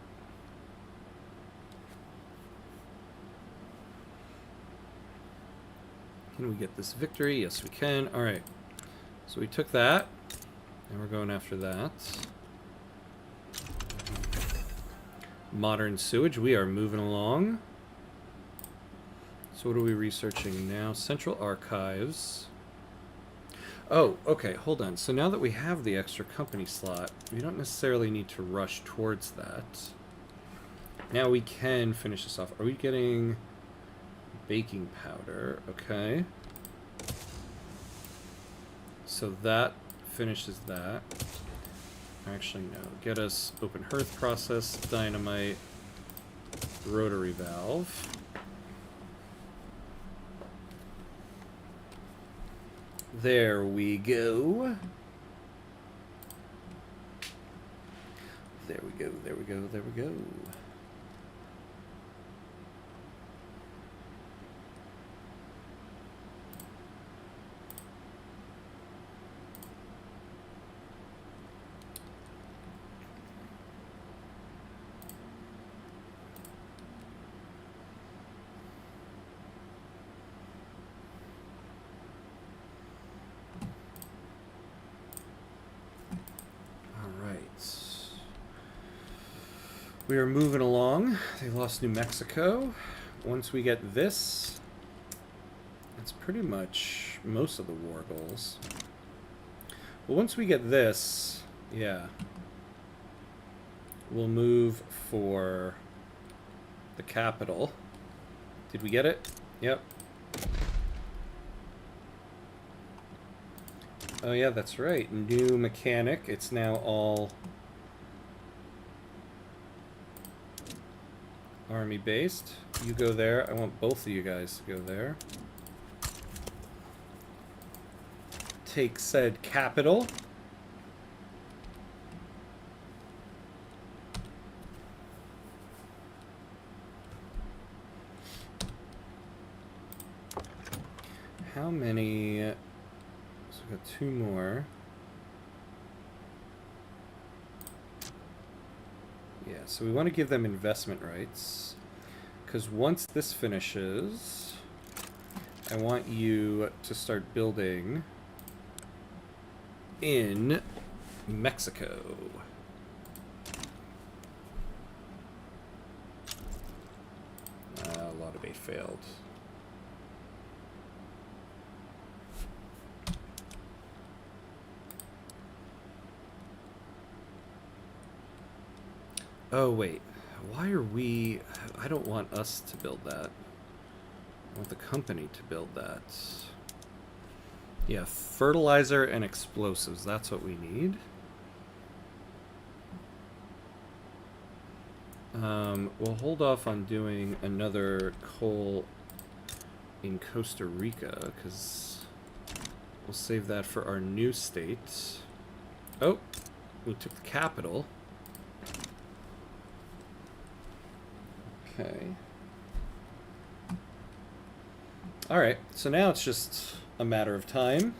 Can we get this victory? Yes, we can. All right. So we took that, and we're going after that. Modern sewage. We are moving along. So what are we researching now? Central Archives. Oh, okay, hold on. So now that we have the extra company slot, we don't necessarily need to rush towards that. Now we can finish this off. Are we getting baking powder? Okay. So that finishes that. Actually, no. Get us open hearth process, dynamite, rotary valve. There we go. There we go, there we go, there we go. We are moving along. They lost New Mexico. Once we get this, it's pretty much most of the war goals. But once we get this, yeah, we'll move for the capital. Did we get it? Yep. Oh yeah, that's right. New mechanic. It's now all army based. You go there. I want both of you guys to go there. Take said capital. How many? So we got two more. Yeah, so we want to give them investment rights, because once this finishes, I want you to start building in Mexico. A lot of 8 failed. Oh, wait. Why are we... I don't want us to build that. I want the company to build that. Yeah, fertilizer and explosives. That's what we need. We'll hold off on doing another coal in Costa Rica, because we'll save that for our new state. Oh, we took the capital. Okay. Alright, so now it's just a matter of time.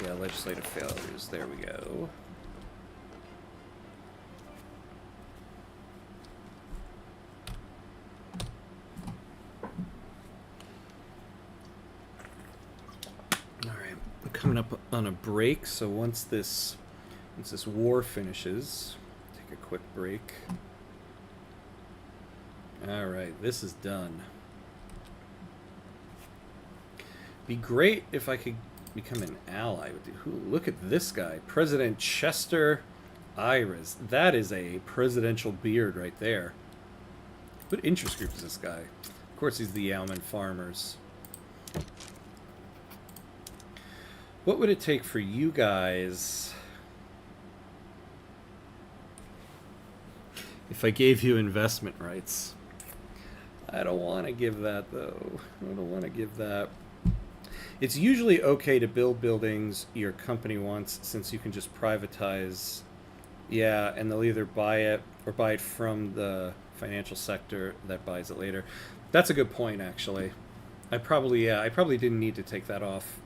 Yeah, legislative failures. There we go. Alright, I'm coming up on a break, so once this war finishes, take a quick break. Alright, this is done. Be great if I could become an ally with you. Look at this guy. President Chester Iris. That is a presidential beard right there. What interest group is this guy? Of course he's the Yowman Farmers. What would it take for you guys if I gave you investment rights? I don't want to give that, though. I don't want to give that. It's usually okay to build buildings your company wants, since you can just privatize. Yeah, and they'll either buy it or buy it from the financial sector that buys it later. That's a good point, actually. I probably didn't need to take that off.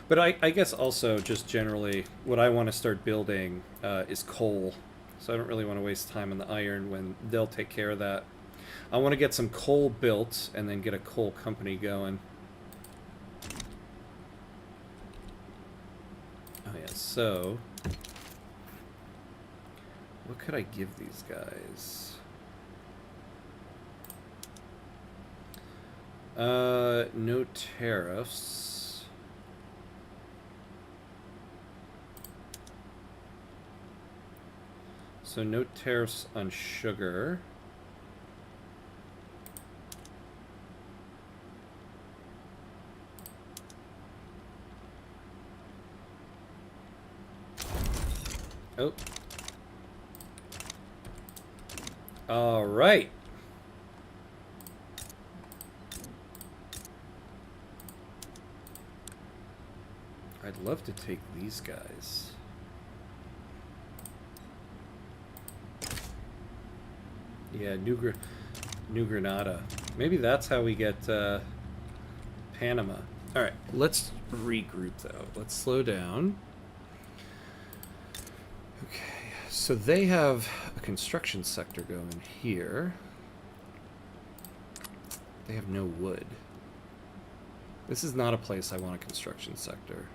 But I guess also, just generally, what I want to start building is coal. So I don't really want to waste time on the iron when they'll take care of that. I want to get some coal built and then get a coal company going. Oh yeah, so what could I give these guys? No tariffs. So no tariffs on sugar. Oh. All right. I'd love to take these guys. Yeah, New Granada. Maybe that's how we get Panama. All right, let's regroup though. Let's slow down. Okay, so they have a construction sector going here. They have no wood. This is not a place I want a construction sector.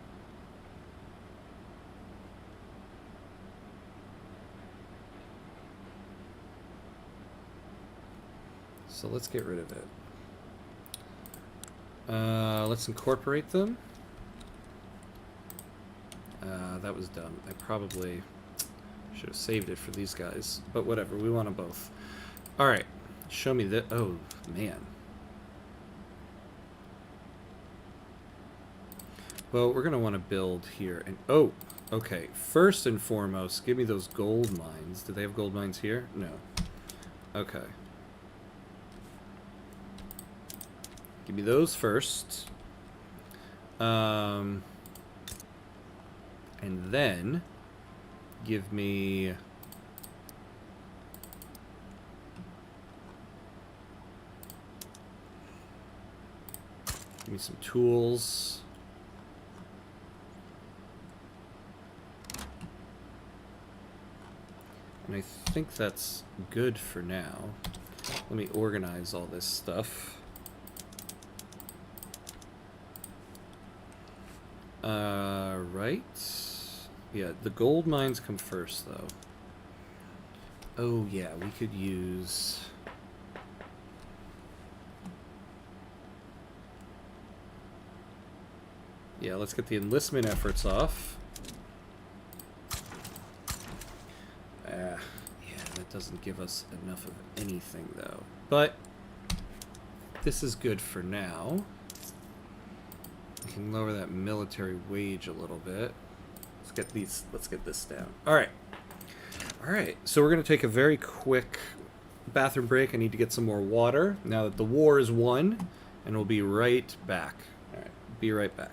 So let's get rid of it. Let's incorporate them. That was dumb. I probably should have saved it for these guys, but whatever. We want them both. All right, show me that. Oh man. Well, we're gonna want to build here, and oh, okay. First and foremost, give me those gold mines. Do they have gold mines here? No. Okay. Give me those first. And then give me some tools. And I think that's good for now. Let me organize all this stuff. Right. Yeah, the gold mines come first, though. Oh, yeah, we could use... Yeah, let's get the enlistment efforts off. Yeah, that doesn't give us enough of anything, though. But this is good for now. We can lower that military wage a little bit. Let's get this down. All right. So we're going to take a very quick bathroom break. I need to get some more water now that the war is won, and we'll be right back. All right. Be right back.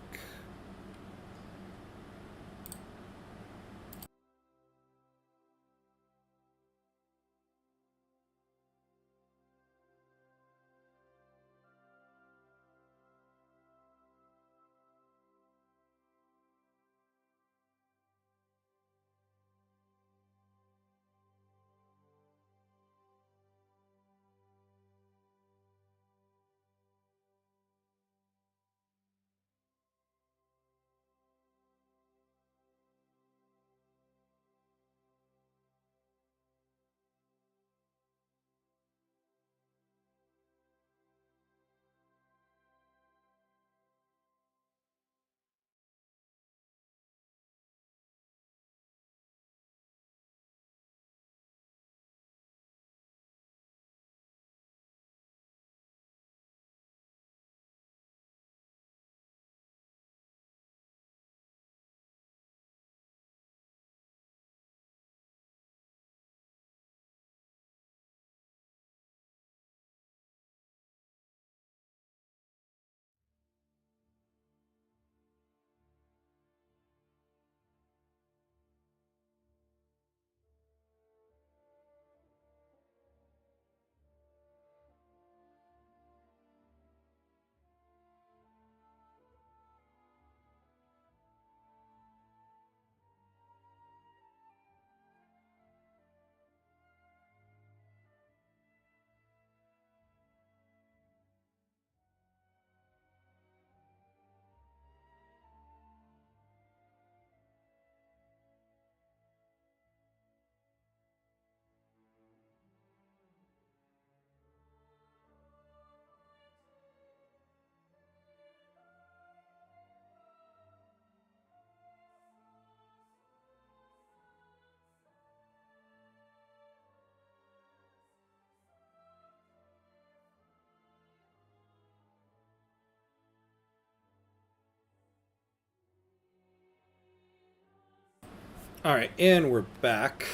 All right, and we're back.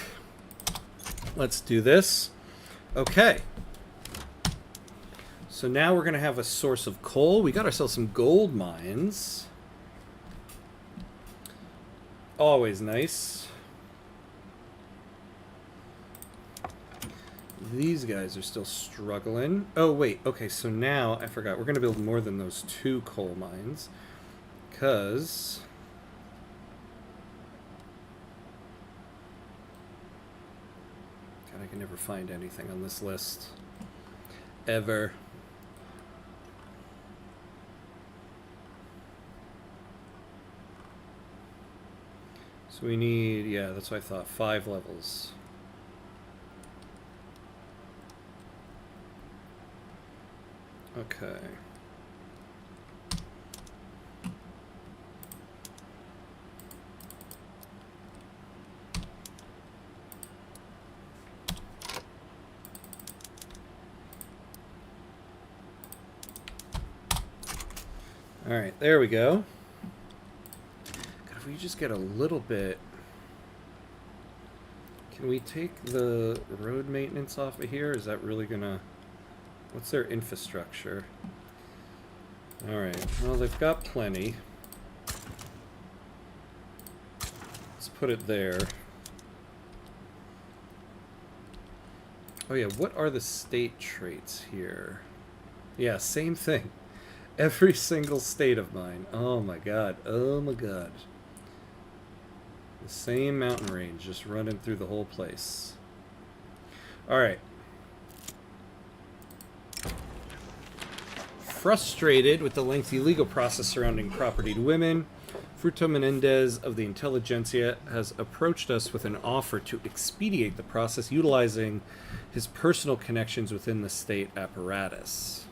Let's do this. Okay. So now we're going to have a source of coal. We got ourselves some gold mines. Always nice. These guys are still struggling. Oh, wait. Okay, so now, I forgot. We're going to build more than those 2 coal mines. Because... God, I can never find anything on this list. Ever. So we need, yeah, that's what I thought, 5 levels. Okay. All right, there we go. God, if we just get a little bit... Can we take the road maintenance off of here? Is that really gonna... What's their infrastructure? All right, well, they've got plenty. Let's put it there. Oh yeah, what are the state traits here? Yeah, same thing. Every single state of mine. Oh my god. Oh my god. The same mountain range just running through the whole place. Alright. Frustrated with the lengthy legal process surrounding property to women, Fruto Menendez of the Intelligentsia has approached us with an offer to expedite the process utilizing his personal connections within the state apparatus.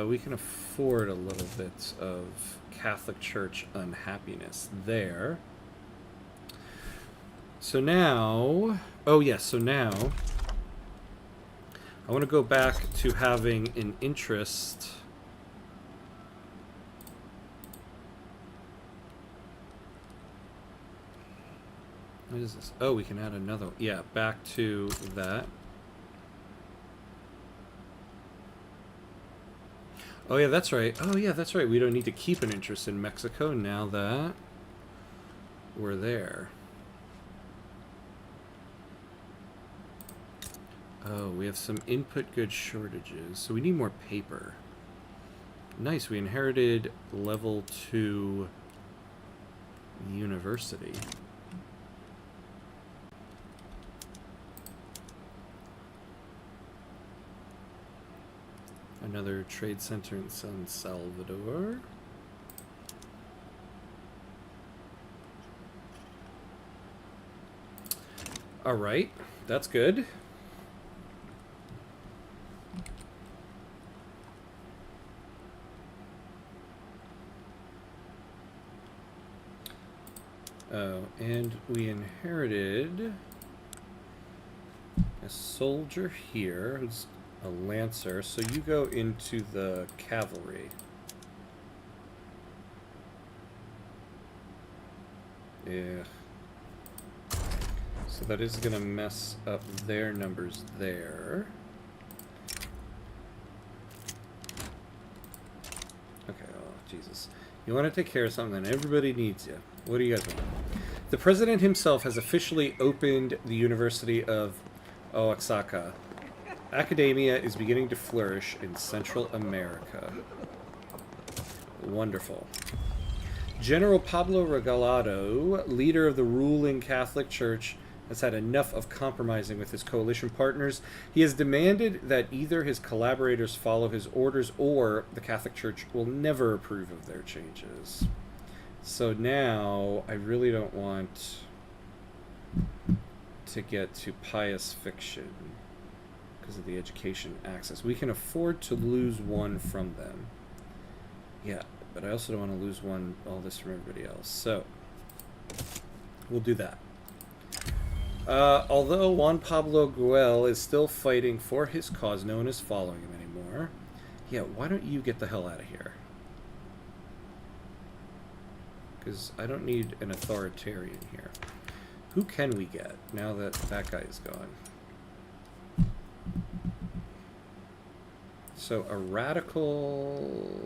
We can afford a little bit of Catholic Church unhappiness there. So now... Oh, yes, so now... I want to go back to having an interest... What is this? Oh, we can add another one. Yeah, back to that. Oh, yeah, that's right. Oh, yeah, that's right. We don't need to keep an interest in Mexico now that we're there. Oh, we have some input goods shortages. So we need more paper. Nice. We inherited level 2 university. Another trade center in San Salvador. All right, that's good. Oh, and we inherited a soldier here who's a lancer, so you go into the cavalry. Yeah. So that is going to mess up their numbers there. Okay, oh, Jesus. You want to take care of something, everybody needs you. What do you guys want? The president himself has officially opened the University of Oaxaca. Academia is beginning to flourish in Central America. Wonderful. General Pablo Regalado, leader of the ruling Catholic Church, has had enough of compromising with his coalition partners. He has demanded that either his collaborators follow his orders or the Catholic Church will never approve of their changes. So now I really don't want to get to pious fiction because of the education access. We can afford to lose one from them. Yeah, but I also don't want to lose all this from everybody else. So we'll do that. Although Juan Pablo Guel is still fighting for his cause, no one is following him anymore. Yeah, why don't you get the hell out of here? because I don't need an authoritarian here. Who can we get now that that guy is gone? So a radical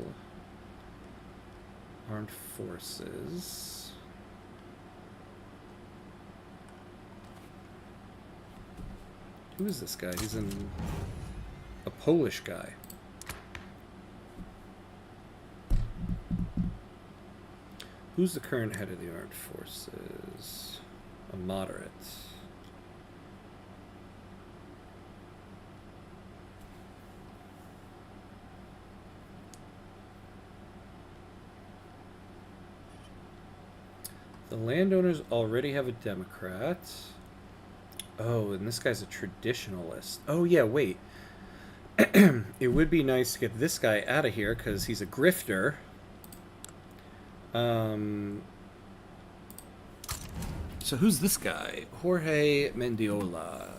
armed forces. Who is this guy? He's a Polish guy. Who's the current head of the armed forces? A moderate. The landowners already have a Democrat. Oh, and this guy's a traditionalist. Oh, yeah, wait. It would be nice to get this guy out of here because he's a grifter. So who's this guy? Jorge Mendiola.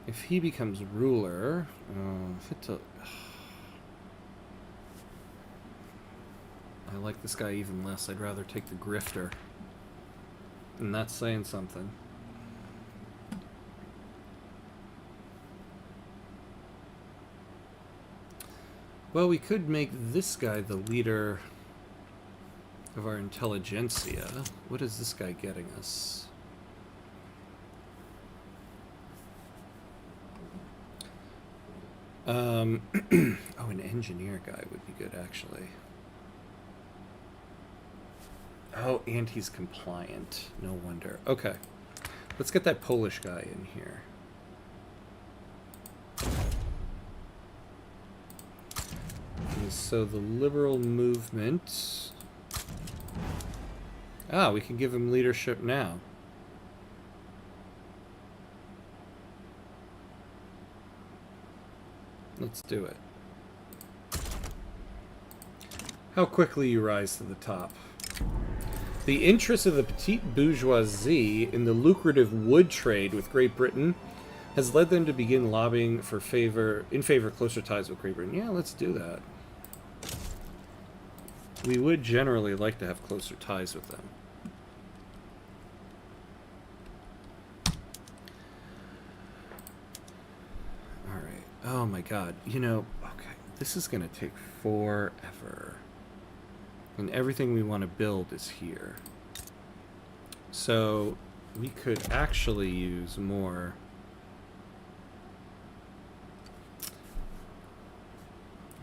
If he becomes ruler... I like this guy even less. I'd rather take the grifter. And that's saying something. Well, we could make this guy the leader of our intelligentsia. What is this guy getting us? Oh, an engineer guy would be good, actually. Oh, and he's compliant. No wonder. Okay. Let's get that Polish guy in here. And so the liberal movement... Ah, we can give him leadership now. Let's do it. How quickly you rise to the top. The interest of the petite bourgeoisie in the lucrative wood trade with Great Britain has led them to begin lobbying for in favor of closer ties with Great Britain. Yeah, let's do that. We would generally like to have closer ties with them. Alright. Oh my god. You know, okay. This is going to take forever. And everything we want to build is here. So we could actually use more.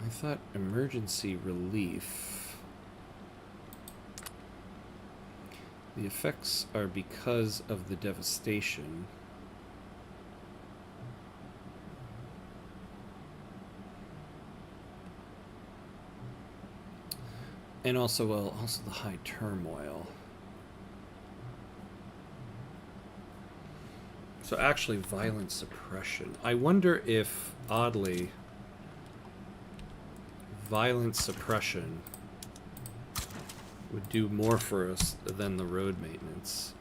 I thought emergency relief. The effects are because of the devastation. And also, well, also the high turmoil. So actually, violent suppression. I wonder if, oddly, violent suppression would do more for us than the road maintenance.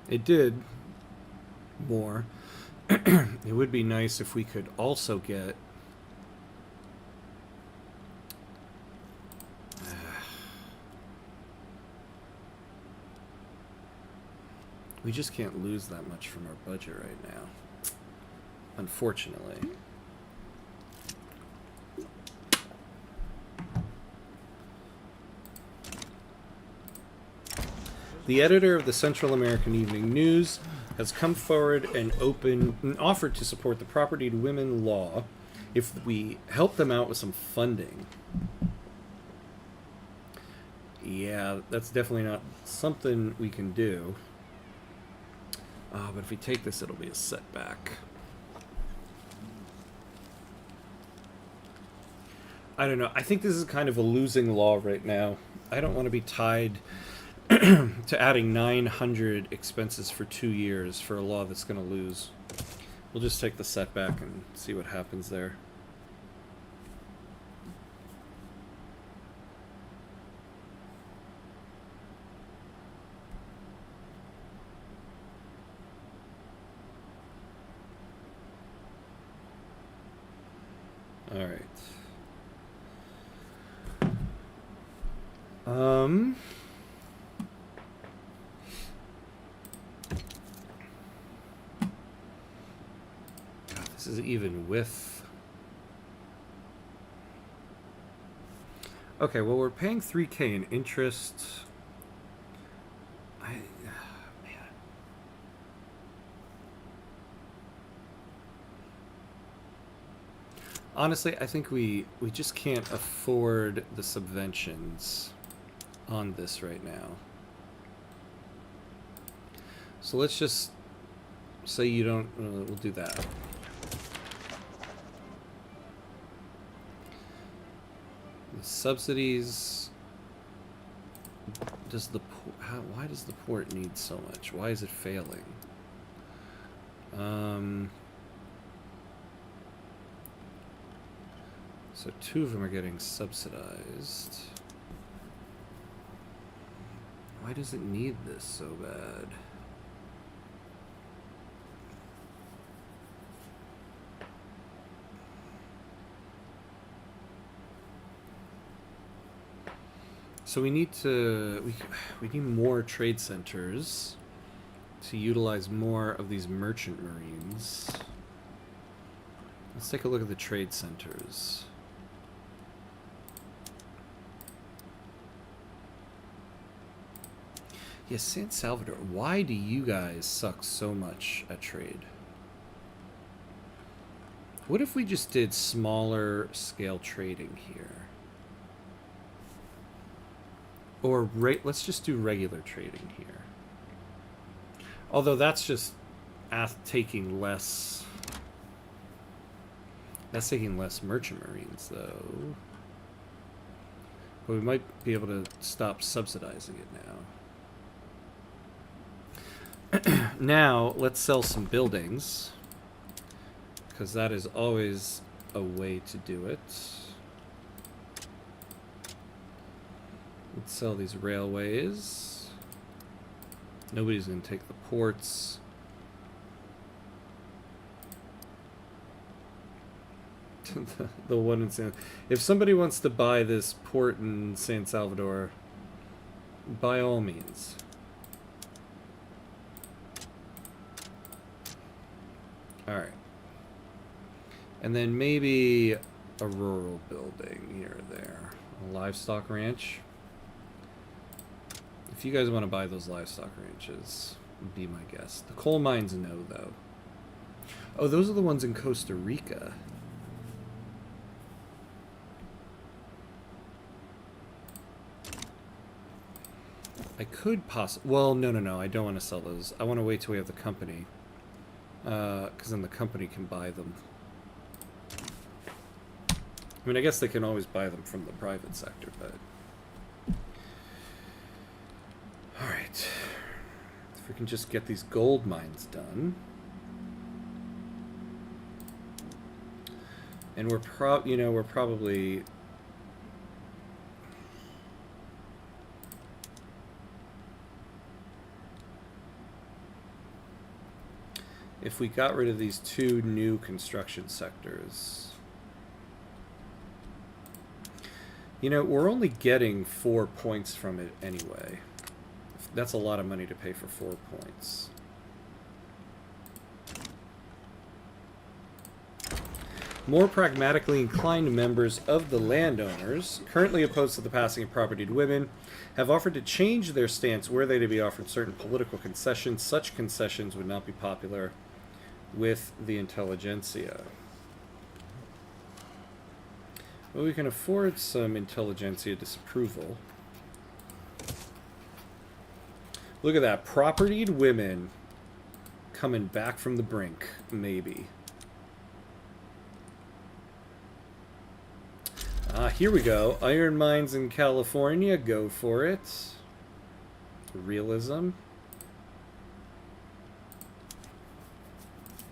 It did more. It would be nice if we could also get... We just can't lose that much from our budget right now, unfortunately. The editor of the Central American Evening News has come forward and offered to support the Property to Women law if we help them out with some funding. Yeah, that's definitely not something we can do. But if we take this, it'll be a setback. I don't know. I think this is kind of a losing law right now. I don't want to be tied to adding 900 expenses for 2 years for a law that's going to lose. We'll just take the setback and see what happens there. All right. God, this is even with... Okay, well, we're paying 3K in interest. Man. Honestly, I think we just can't afford the subventions on this right now. So let's just say you don't... we'll do that. The subsidies... Does the... why does the port need so much? Why is it failing? So 2 of them are getting subsidized. Why does it need this so bad? So we need to... we need more trade centers to utilize more of these merchant marines. Let's take a look at the trade centers. Yes, San Salvador. Why do you guys suck so much at trade? What if we just did smaller scale trading here? Or let's just do regular trading here. Although that's just taking less... That's taking less merchant marines, though. But we might be able to stop subsidizing it now. Now, let's sell some buildings, because that is always a way to do it. Let's sell these railways. Nobody's going to take the ports. The one in San... If somebody wants to buy this port in San Salvador, by all means. Alright. And then maybe a rural building here or there. A livestock ranch. If you guys want to buy those livestock ranches, be my guest. The coal mines, no, though. Oh, those are the ones in Costa Rica. I could possibly... Well, no. I don't want to sell those. I want to wait till we have the company. Because then the company can buy them. I mean, I guess they can always buy them from the private sector, but... Alright. If we can just get these gold mines done. And we're probably... If we got rid of these 2 new construction sectors... we're only getting 4 points from it anyway. That's a lot of money to pay for 4 points. More pragmatically inclined members of the landowners, currently opposed to the passing of property to women, have offered to change their stance were they to be offered certain political concessions. Such concessions would not be popular with the intelligentsia. Well, we can afford some intelligentsia disapproval. Look at that. Propertied women coming back from the brink, maybe. Here we go. Iron mines in California. Go for it. Realism.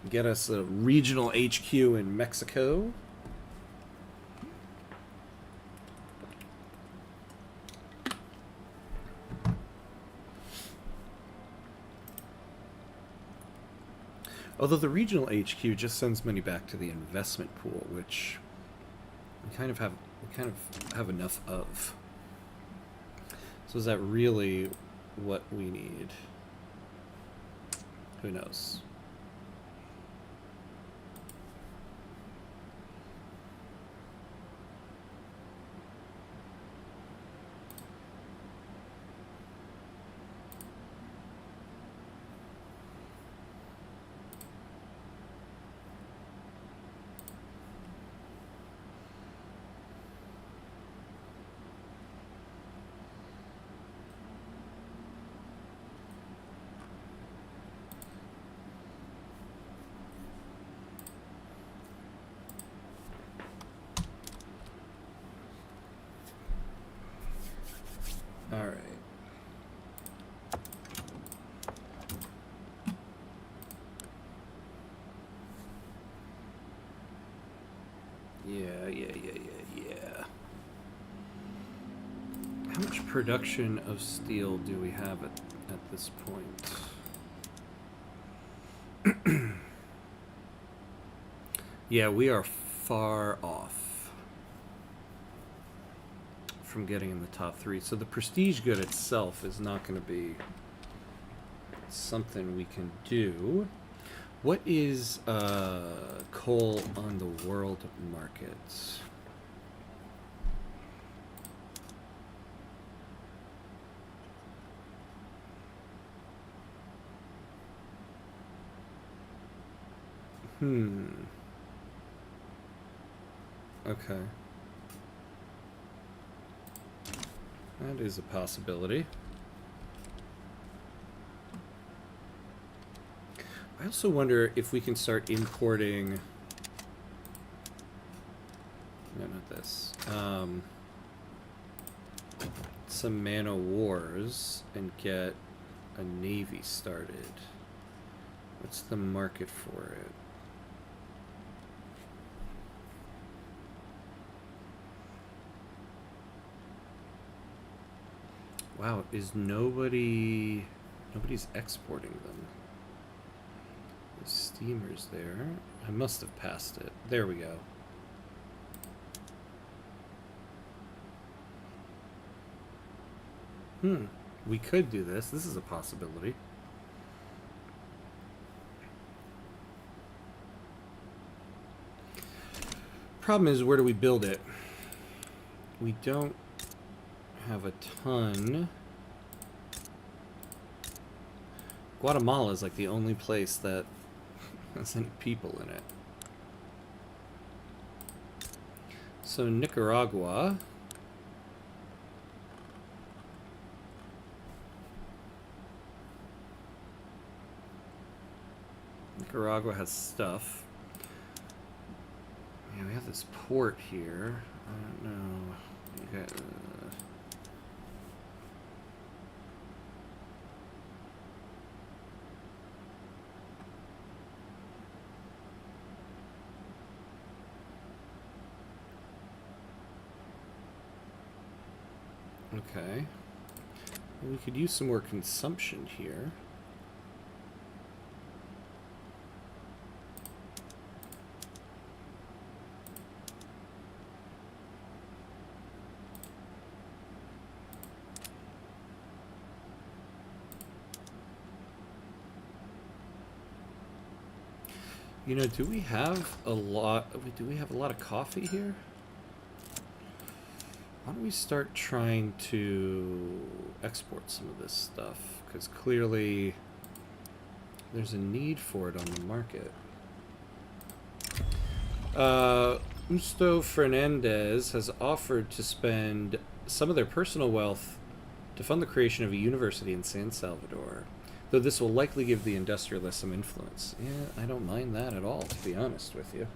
Get us a regional HQ in Mexico. Although the regional HQ just sends money back to the investment pool, which we kind of have enough of. So is that really what we need? Who knows? All right. Yeah. How much production of steel do we have at this point? Yeah, we are far off from getting in the top 3. So the prestige good itself is not going to be something we can do. What is coal on the world market? Okay. That is a possibility. I also wonder if we can start importing... No, not this. Some man-o'-wars and get a navy started. What's the market for it? Wow, is nobody's exporting them? The steamer's there. I must have passed it. There we go. We could do this. This is a possibility. Problem is, where do we build it? We don't have a ton. Guatemala is like the only place that has any people in it. So Nicaragua. Nicaragua has stuff. Yeah, we have this port here. I don't know. You got, okay. Well, we could use some more consumption here. You know, do we have a lot of coffee here? Why don't we start trying to export some of this stuff? Because clearly there's a need for it on the market. Usto Fernandez has offered to spend some of their personal wealth to fund the creation of a university in San Salvador. Though this will likely give the industrialists some influence. Yeah, I don't mind that at all, to be honest with you.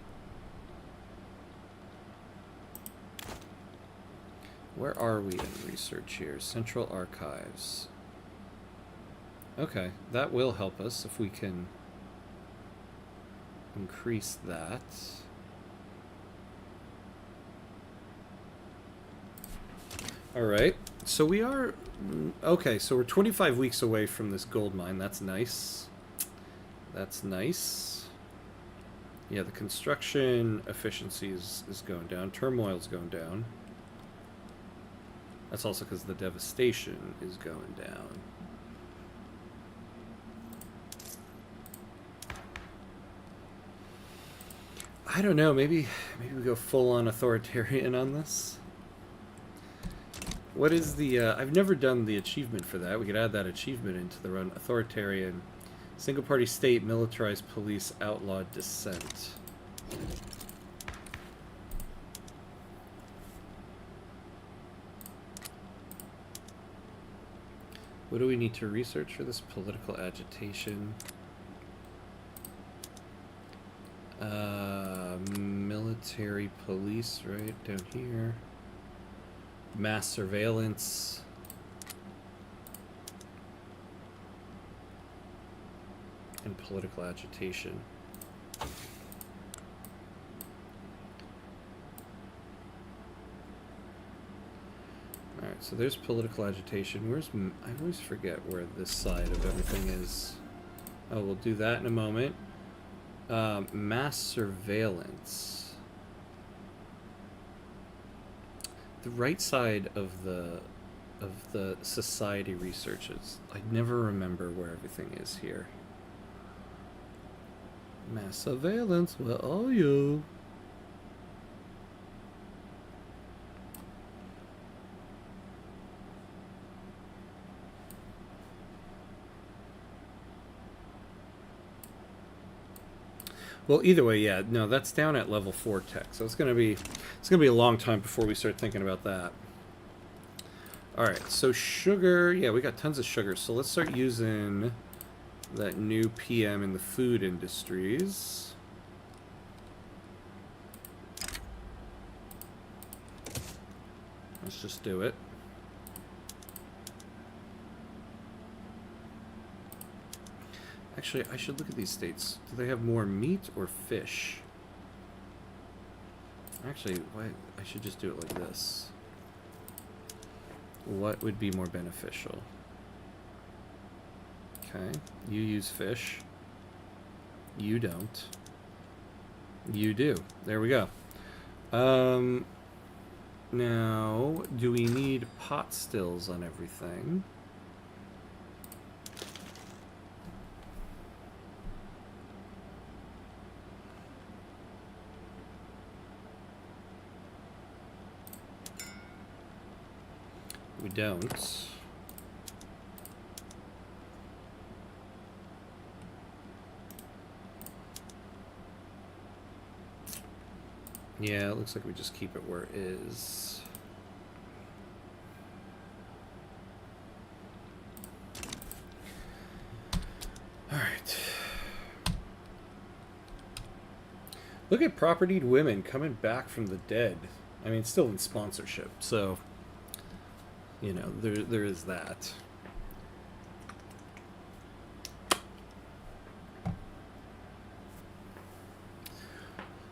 Where are we in research here? Central Archives. Okay, that will help us if we can increase that. Alright, so we are... Okay, so we're 25 weeks away from this gold mine. That's nice. That's nice. Yeah, the construction efficiency is going down. Turmoil's going down. That's also because the devastation is going down. I don't know, maybe we go full-on authoritarian on this. What is the... I've never done the achievement for that. We could add that achievement into the run. Authoritarian. Single-party state, militarized police, outlawed dissent. What do we need to research for this? Political agitation. Military police, right down here. Mass surveillance. And political agitation. Alright, so there's political agitation. Where's... I always forget where this side of everything is. Oh, we'll do that in a moment. Mass surveillance. The right side of the society researches. I never remember where everything is here. Mass surveillance, where are you? Well, either way, yeah, no, that's down at level 4 tech, so it's gonna be a long time before we start thinking about that. All right, so sugar, yeah, we got tons of sugar, so let's start using that new PM in the food industries. Let's just do it. Actually, I should look at these states. Do they have more meat or fish? Actually, I should just do it like this. What would be more beneficial? Okay, you use fish. You don't. You do. There we go. Now, do we need pot stills on everything? We don't. Yeah, it looks like we just keep it where it is. All right. Look at propertied women coming back from the dead. I mean, still in sponsorship, so... You know, there is that.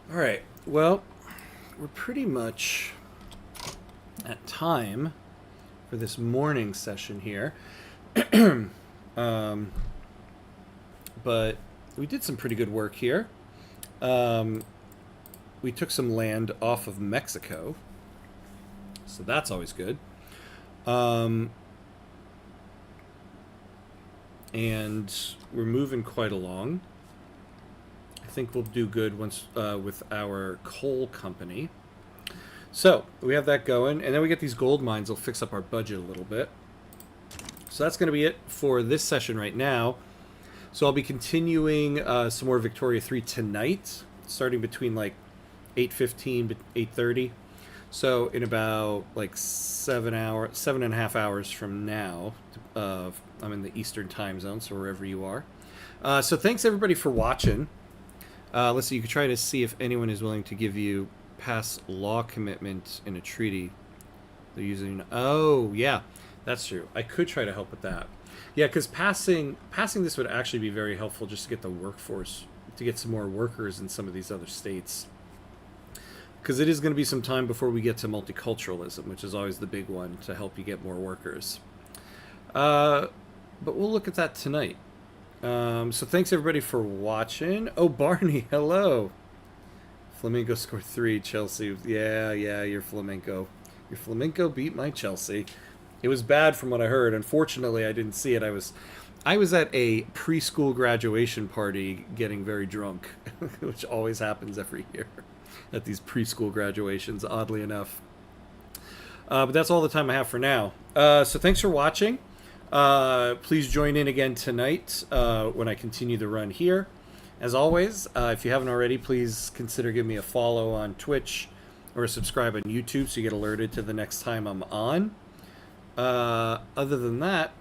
All right, well, we're pretty much at time for this morning session here. But we did some pretty good work here. We took some land off of Mexico, so that's always good. And we're moving quite along. I think we'll do good once with our coal company. So we have that going, and then we get these gold mines. Will fix up our budget a little bit. So that's going to be it for this session right now. So I'll be continuing some more Victoria 3 tonight, starting between like 8:15 to 8:30. So in about like 7.5 hours from now, I'm in the Eastern time zone, so wherever you are. So thanks everybody for watching. Let's see, you can try to see if anyone is willing to give you pass law commitment in a treaty. They're using, oh yeah, that's true. I could try to help with that. Yeah, because passing this would actually be very helpful just to get the workforce, to get some more workers in some of these other states. Because it is going to be some time before we get to multiculturalism, which is always the big one to help you get more workers. But we'll look at that tonight. So thanks everybody for watching. Oh, Barney, hello. Flamenco scored 3, Chelsea. Yeah, you're Flamenco. Your Flamenco beat my Chelsea. It was bad from what I heard. Unfortunately, I didn't see it. I was at a preschool graduation party getting very drunk, which always happens every year at these preschool graduations, oddly enough. But that's all the time I have for now. So thanks for watching. Please join in again tonight when I continue the run here. As always, if you haven't already, please consider giving me a follow on Twitch or subscribe on YouTube so you get alerted to the next time I'm on. Other than that,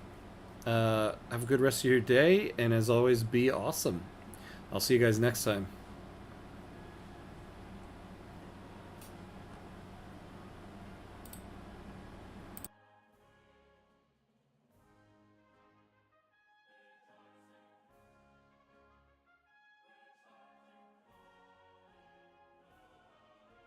have a good rest of your day, and as always, be awesome. I'll see you guys next time.